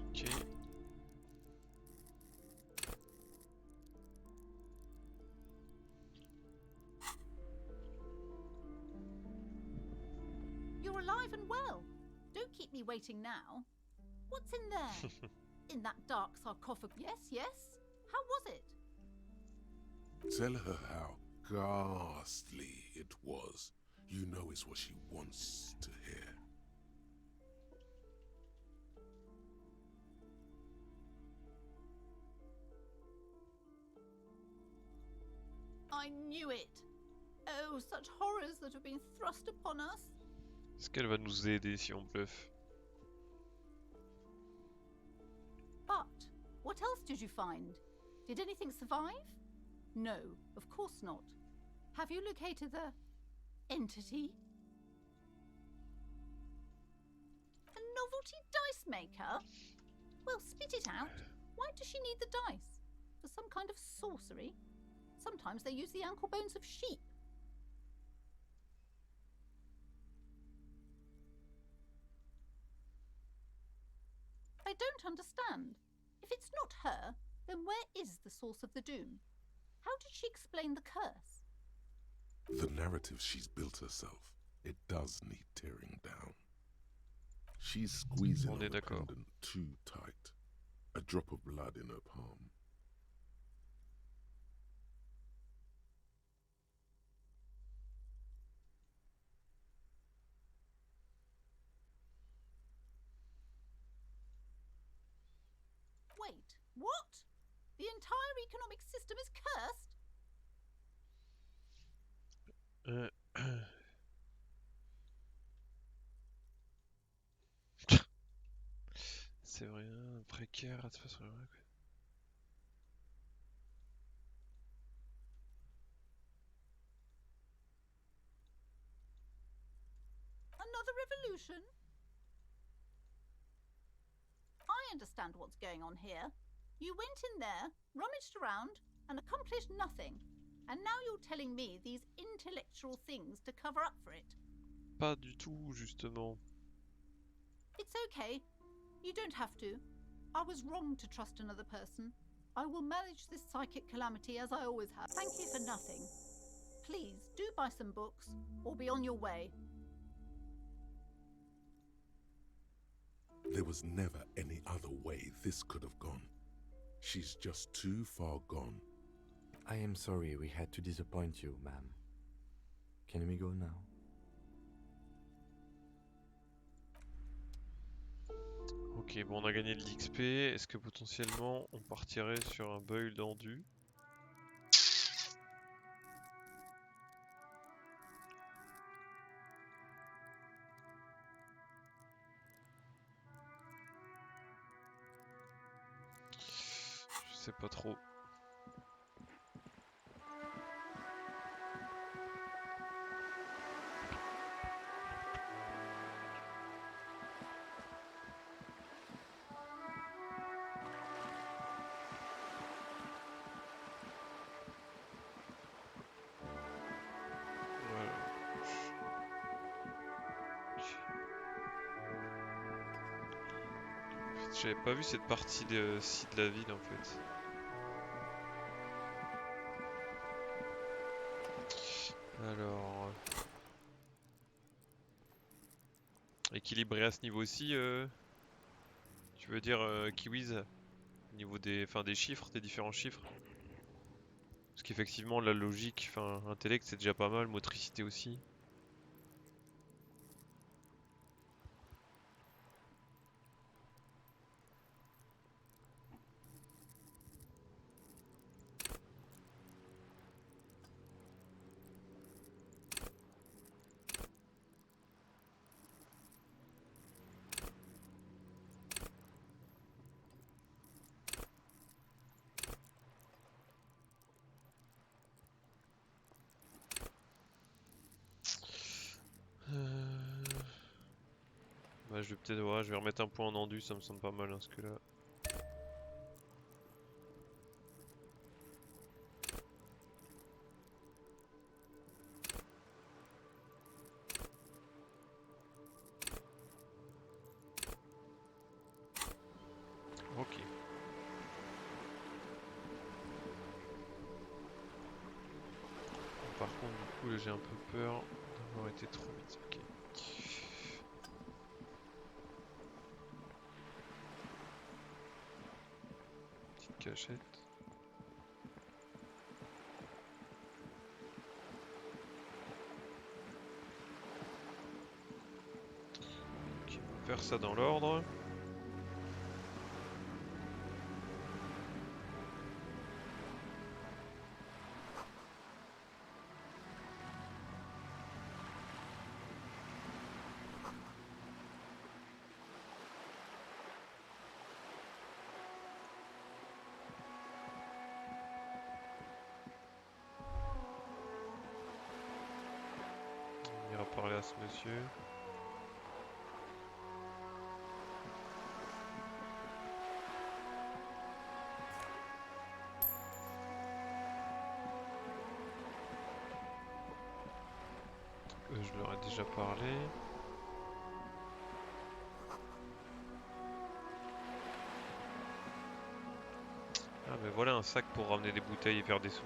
Ok. You're alive and well. Don't keep me waiting now. What's in there? In that dark sarcophagus? Yes? How was it? Tell her how ghastly it was. You know it's what she wants to hear. I knew it. Oh, such horrors that have been thrust upon us. Est-ce qu'elle va nous aider si on bluffe? But what else did you find? Did anything survive? No, of course not. Have you located the entity? A novelty dice maker? Well, spit it out. Why does she need the dice? For some kind of sorcery? Sometimes they use the ankle bones of sheep. I don't understand. If it's not her, then where is the source of the doom? How did she explain the curse? The narrative she's built herself, it does need tearing down. She's squeezing on the pendant too tight. A drop of blood in her palm. Wait, what? The entire economic system is cursed? C'est vrai, précaire, de toute façon. Another revolution? I understand what's going on here. You went in there, rummaged around, and accomplished nothing. And now you're telling me these intellectual things to cover up for it. Pas du tout, justement. It's okay. You don't have to. I was wrong to trust another person. I will manage this psychic calamity as I always have. Thank you for nothing. Please do buy some books or be on your way. There was never any other way this could have gone. She's just too far gone. I am sorry we had to disappoint you, ma'am. Can we go now? Ok, bon, on a gagné de l'XP. Est-ce que potentiellement on partirait sur un build endu? Je sais pas trop. J'avais pas vu cette partie de la ville en fait. Alors... équilibré à ce niveau aussi, tu veux dire Kiwis, au niveau des chiffres, des différents chiffres? Parce qu'effectivement la logique, intellect c'est déjà pas mal, motricité aussi. Bah, je vais peut-être, ouais, je vais remettre un point en endu, ça me semble pas mal hein, ce que là. Ok. Par contre, du coup, là j'ai un peu peur d'avoir été trop vite. Ok. Petite cachette. Ok, on va faire ça dans l'ordre. On ira parler à ce monsieur. Je leur ai déjà parlé. Ah mais voilà un sac pour ramener des bouteilles et faire des sous.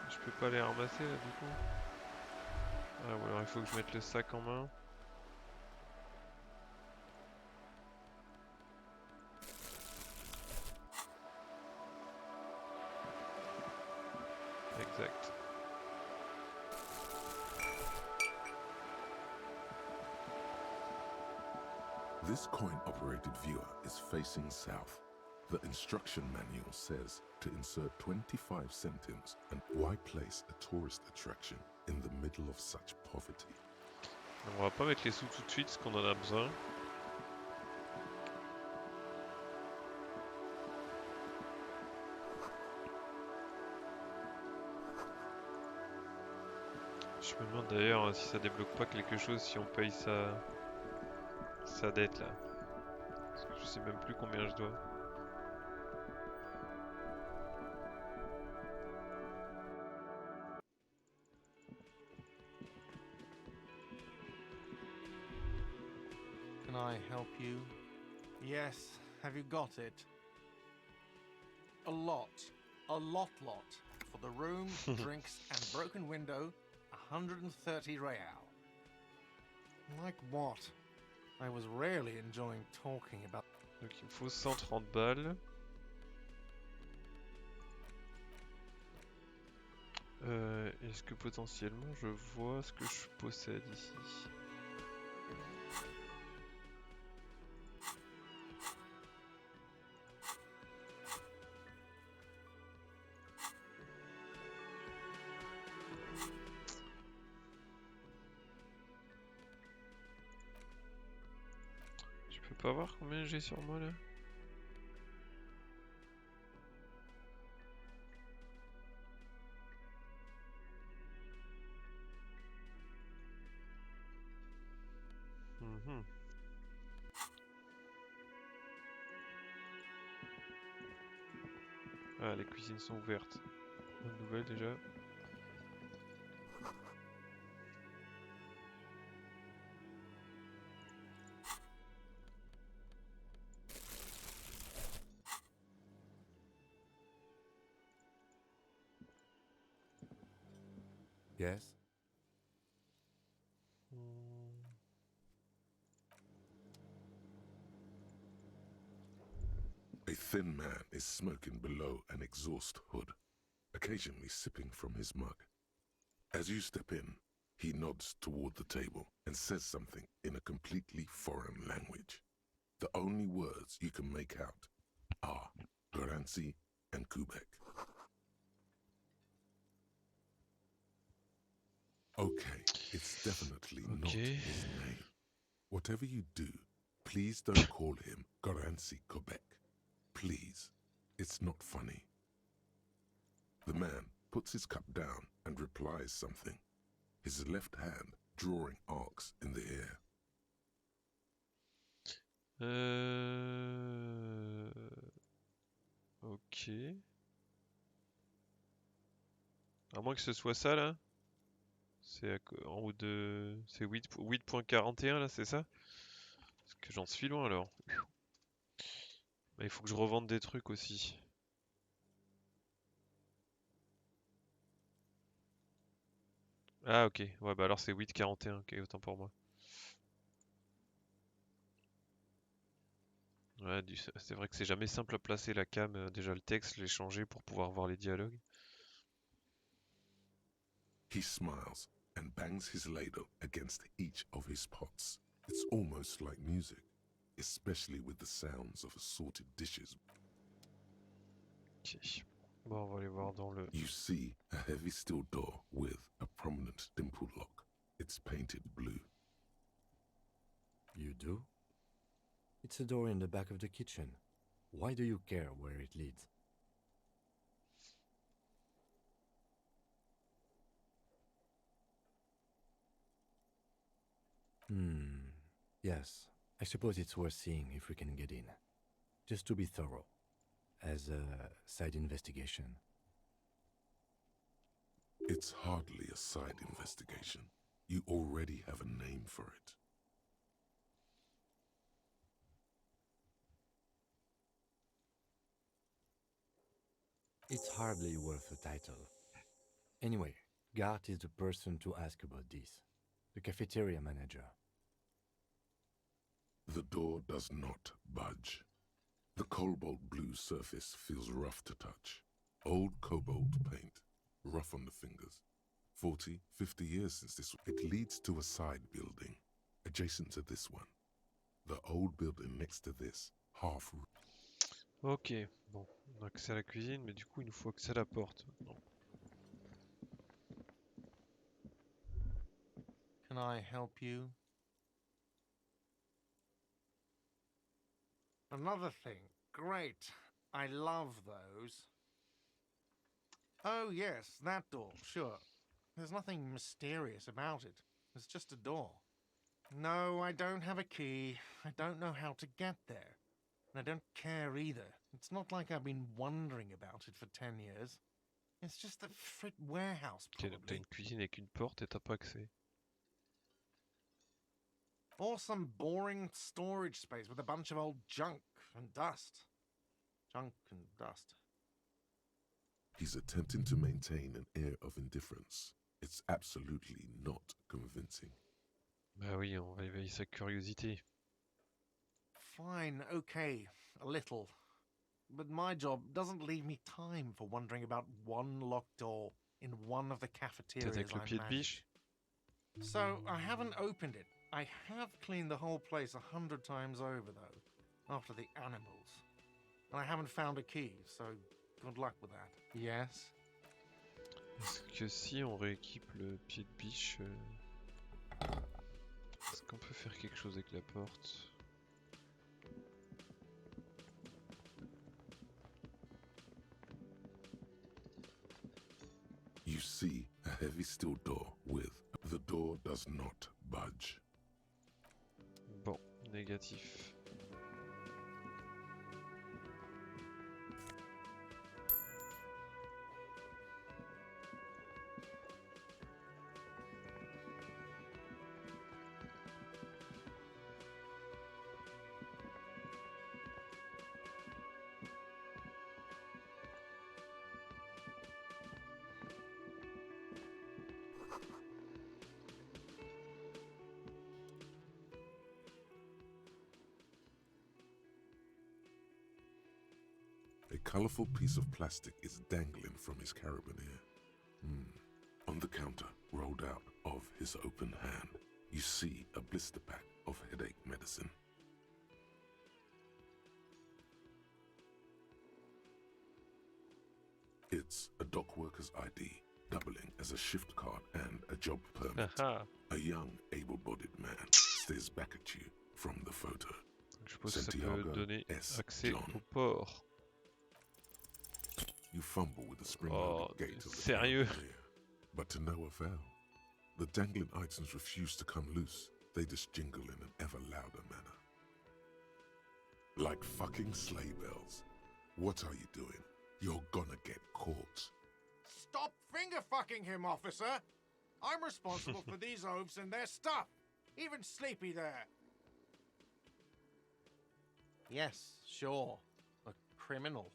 Je peux pas les ramasser là du coup. Ah ou alors il faut que je mette le sac en main. Exact. This coin-operated viewer is facing south. The instruction manual says to insert 25 centimes, and why place a tourist attraction in the middle of such poverty? On va pas mettre les sous tout de suite parce qu'on en a besoin. Je me demande d'ailleurs si ça débloque pas quelque chose si on paye sa dette là. Parce que je sais même plus combien je dois. Can I help you? Yes, have you got it? A lot. For the room, drinks, and broken window, 130 real. Like what? I was really enjoying talking about... Donc il me faut 130 balles. Est-ce que potentiellement je vois ce que je possède ici? Je peux pas voir combien j'ai sur moi là? Ah, les cuisines sont ouvertes. Bonne nouvelle déjà. Yes? A thin man is smoking below an exhaust hood, occasionally sipping from his mug. As you step in, he nods toward the table and says something in a completely foreign language. The only words you can make out are Garancy and Quebec. Okay, it's definitely not his name. Whatever you do, please don't call him Garancy Quebec. Please, it's not funny. The man puts his cup down and replies something, his left hand drawing arcs in the air. Ok. À moins que ce soit ça là. C'est en haut de... C'est 8.41 là, c'est ça? Parce que j'en suis loin alors. Bah, il faut que je revende des trucs aussi. Ah ok, ouais bah alors c'est 8.41, ok, autant pour moi. Ouais, c'est vrai que c'est jamais simple à placer la cam, déjà le texte, les changer pour pouvoir voir les dialogues. He smiles and bangs his ladle against each of his pots. It's almost like music, especially with the sounds of assorted dishes. Ok, bon on va aller voir dans le... You see a heavy steel door with a prominent dimple lock. It's painted blue. You do? It's a door in the back of the kitchen. Why do you care where it leads? Yes, I suppose it's worth seeing if we can get in. Just to be thorough. As a side investigation. It's hardly a side investigation. You already have a name for it. It's hardly worth a title. Anyway, Gart is the person to ask about this. The cafeteria manager. The door does not budge. The cobalt blue surface feels rough to touch. Old cobalt paint, rough on the fingers. 40, 50 years since this. It leads to a side building, adjacent to this one. The old building next to this, half. Ok, bon, on a accès à la cuisine, mais du coup il nous faut accès à la porte maintenant. Can I help you? Another thing. Great. I love those. Oh, yes, that door, sure. There's nothing mysterious about it. It's just a door. No, I don't have a key. I don't know how to get there. And I don't care either. It's not like I've been wondering about it for 10 years. It's just the frit warehouse, Ok, donc t'as probably. une cuisine avec une porte et t'as pas accès. Or some boring storage space with a bunch of old junk and dust. Junk and dust. He's attempting to maintain an air of indifference. It's absolutely not convincing. Bah oui, on réveille sa curiosité. Fine, okay, a little. But my job doesn't leave me time for wondering about one locked door in one of the cafeterias Peut-être avec le I pied de manage. biche. So, I haven't opened it. I have cleaned the whole place 100 times over, though, after the animals. And I haven't found a key, so good luck with that. Yes? Est-ce que si on rééquipe le pied de biche, est-ce qu'on peut faire quelque chose avec la porte? You see a heavy steel door with the door does not budge. Bon, négatif. A colorful piece of plastic is dangling from his carabiner. On the counter, rolled out of his open hand, you see a blister pack of headache medicine. It's a dock worker's ID, doubling as a shift card and a job permit. A young, able-bodied man stares back at you from the photo. Je suppose que ça peut donner accès au port. You fumble with the spring-loaded gate of the sérieux? But to no avail. The dangling items refuse to come loose. They just jingle in an ever louder manner. Like fucking sleigh bells. What are you doing? You're gonna get caught. Stop finger-fucking him, officer! I'm responsible for these oafs and their stuff. Even Sleepy there. Yes, sure. A criminal.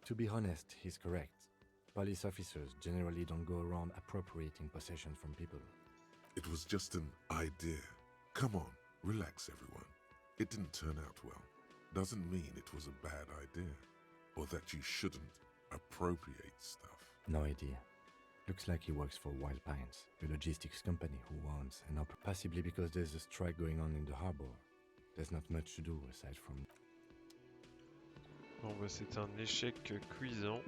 To be honest, he's correct. Police officers generally don't go around appropriating possessions from people. It was just an idea. Come on, relax everyone. It didn't turn out well. Doesn't mean it was a bad idea. Or that you shouldn't appropriate stuff. No idea. Looks like he works for Wild Pines, a logistics company who owns and possibly because there's a strike going on in the harbor. There's not much to do aside from... Bon bah c'est un échec cuisant.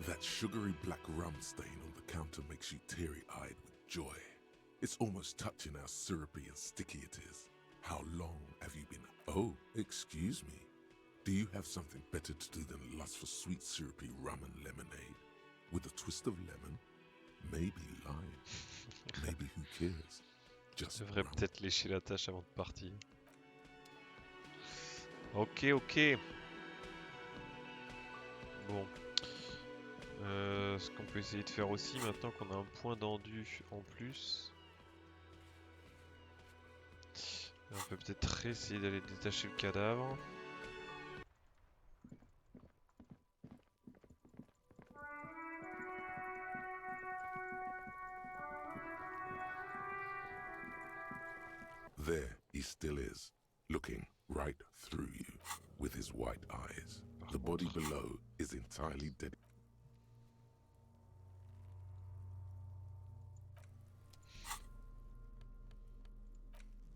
That sugary black rum stain on the counter makes you teary-eyed with joy. It's almost touching how syrupy and sticky it is. How long have you been... Oh, excuse me. Do you have something better to do than lust for sweet syrupy rum and lemonade? With a twist of lemon? Maybe lime. Maybe who cares? Just Je devrais rum. peut-être lécher la tâche avant de partir. Ok. Bon. Ce qu'on peut essayer de faire aussi, maintenant qu'on a un point d'endu en plus, on peut peut-être essayer d'aller détacher le cadavre. There he still is, looking right through you with his white eyes. The body below is entirely dead.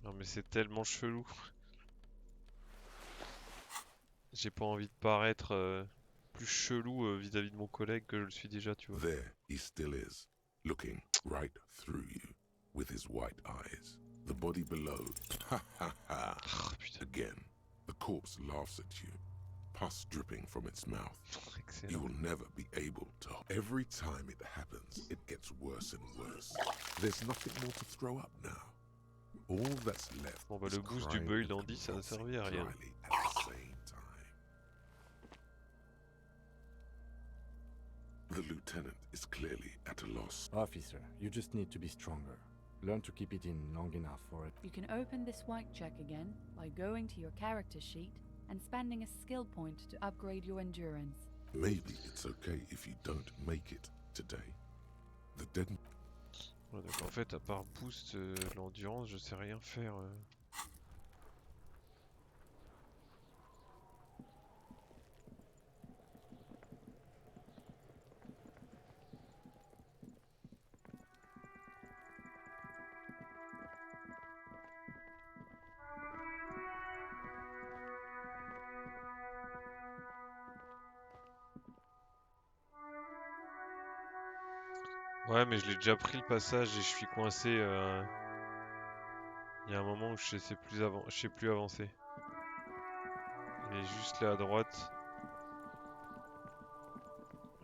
Non mais c'est tellement chelou. J'ai pas envie de paraître plus chelou vis-à-vis de mon collègue que je le suis déjà, tu vois. There he still is, looking right through you with his white eyes. The body below. Ha ha ha. Again, the corpse laughs at you, pus dripping from its mouth. You will never be able to. Every time it happens, it gets worse and worse. There's nothing more to throw up now. All that's left. Bon bah le boost du boil Andy ça ne servait à rien. At the same time. The lieutenant is clearly at a loss. Officer, you just need to be stronger. Learn to keep it in long enough for it. You can open this white check again by going to your character sheet and spending a skill point to upgrade your endurance. Maybe it's okay if you don't make it today. The dead... Ouais, donc en fait, à part boost l'endurance, je sais rien faire. Ouais, mais je l'ai déjà pris le passage et je suis coincé. Il y a un moment où je sais plus avancer. Il est juste là à droite.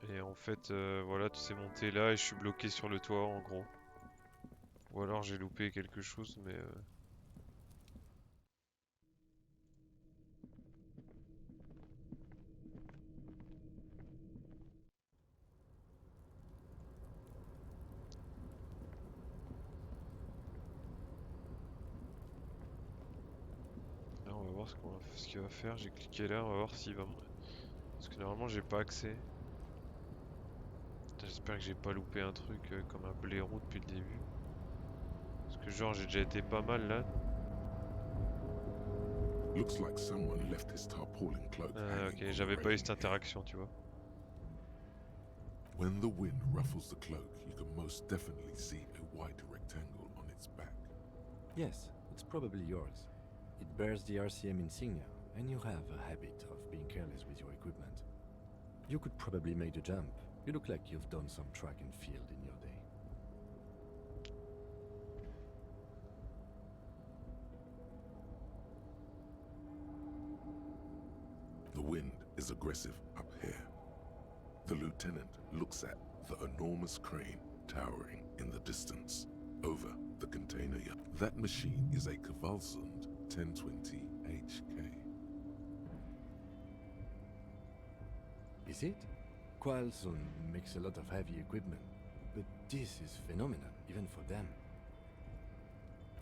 Et en fait, voilà, tu sais monter là et je suis bloqué sur le toit en gros. Ou alors j'ai loupé quelque chose, mais... Là, on va voir ce qu'il va faire. J'ai cliqué là, on va voir s'il va... Parce que normalement j'ai pas accès. J'espère que j'ai pas loupé un truc comme un blaireau depuis le début. Parce que genre j'ai déjà été pas mal là. Looks like someone left his tarpaulin cloak Ok, j'avais pas eu cette interaction, tu vois. When the wind ruffles the cloak, you can most definitely see a white rectangle on its back. Yes, it's probably yours. It bears the RCM insignia, and you have a habit of being careless with your equipment. You could probably make the jump. You look like you've done some track and field in your day. The wind is aggressive up here. The lieutenant looks at the enormous crane towering in the distance over the container yard. That machine is a Kvalsund 1020 HK. Is it? Kvalsund makes a lot of heavy equipment, but this is phenomenal, even for them.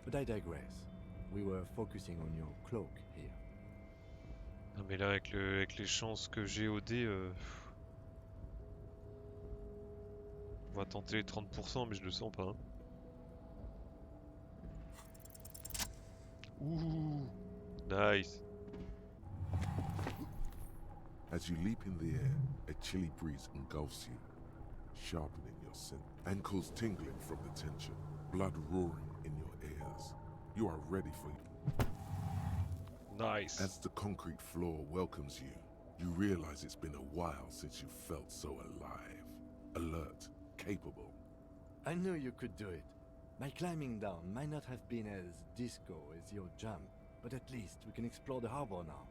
But I digress. We were focusing on your cloak here. Non mais là avec les chances que j'ai au dé, on va tenter les 30% mais je le sens pas. Hein. Ouh, nice. As you leap in the air, a chilly breeze engulfs you, sharpening your sense. Ankles tingling from the tension, blood roaring in your ears. You are ready for Nice. As the concrete floor welcomes you, you realize it's been a while since you felt so alive, alert, capable. I knew you could do it. My climbing down might not have been as disco as your jump, but at least we can explore the harbor now.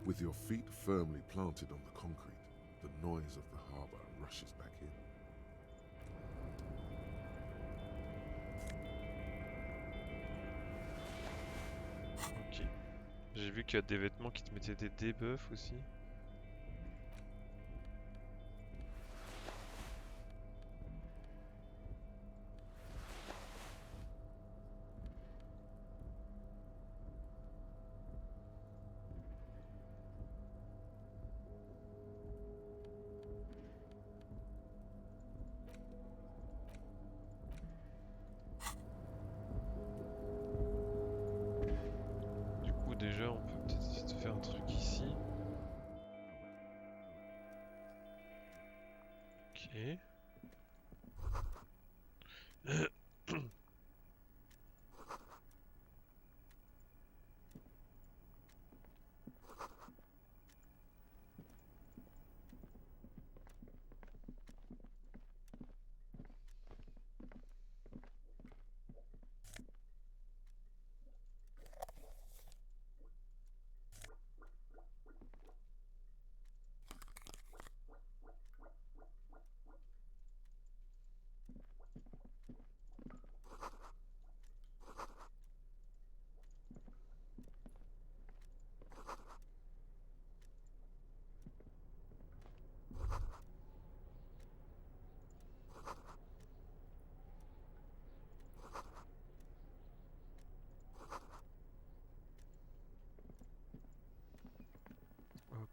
With your feet firmly planted on the concrete, the noise of the harbor rushes back in. Ok. J'ai vu qu'il y a des vêtements qui te mettaient des debuffs aussi. Déjà, on peut peut-être essayer de faire un truc ici. Ok.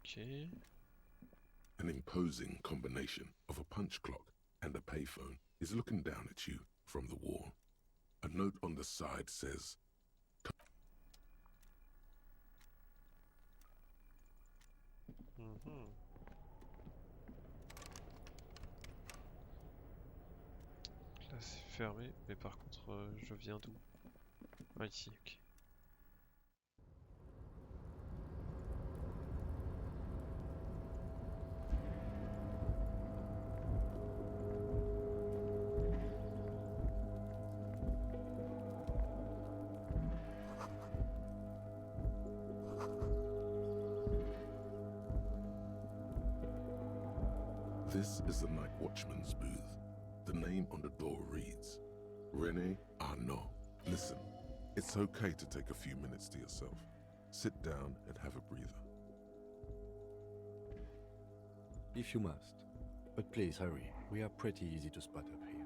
Ok. An imposing combination of a punch clock and a payphone is looking down at you from the wall. A note on the side says, Mhm. Là c'est fermé, mais par contre je viens d'où? Ah ici, ok. This is the night watchman's booth. The name on the door reads, René Arnaud. Listen, it's okay to take a few minutes to yourself. Sit down and have a breather. If you must. But please hurry. We are pretty easy to spot up here.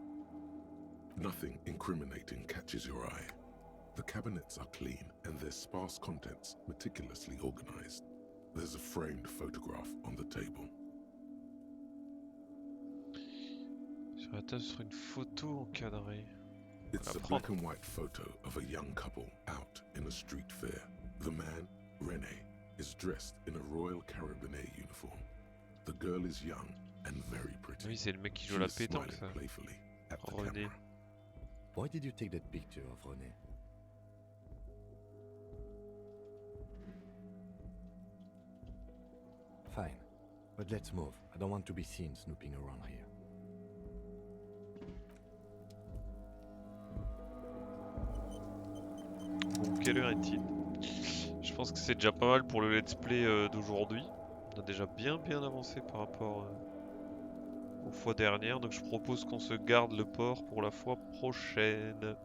Nothing incriminating catches your eye. The cabinets are clean and their sparse contents meticulously organized. There's a framed photograph on the table. Sur la table sur une photo encadrée. It's a black and white photo of a young couple out in a street fair. The man, René, is dressed in a Royal Carabinieri uniform. The girl is young and very pretty. Oui, c'est le mec qui joue à la pétanque, ça. Playfully at the René. camera. Why did you take that picture of René? Fine, but let's move. I don't want to be seen snooping around here. Bon, quelle heure est-il? Je pense que c'est déjà pas mal pour le let's play d'aujourd'hui. On a déjà bien avancé par rapport aux fois dernières, donc je propose qu'on se garde le port pour la fois prochaine.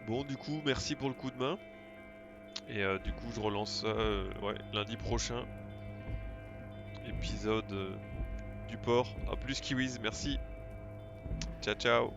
Bon, du coup, merci pour le coup de main. Et du coup, je relance ça ouais, lundi prochain. Épisode du port. A plus, Kiwis, merci. Ciao, ciao.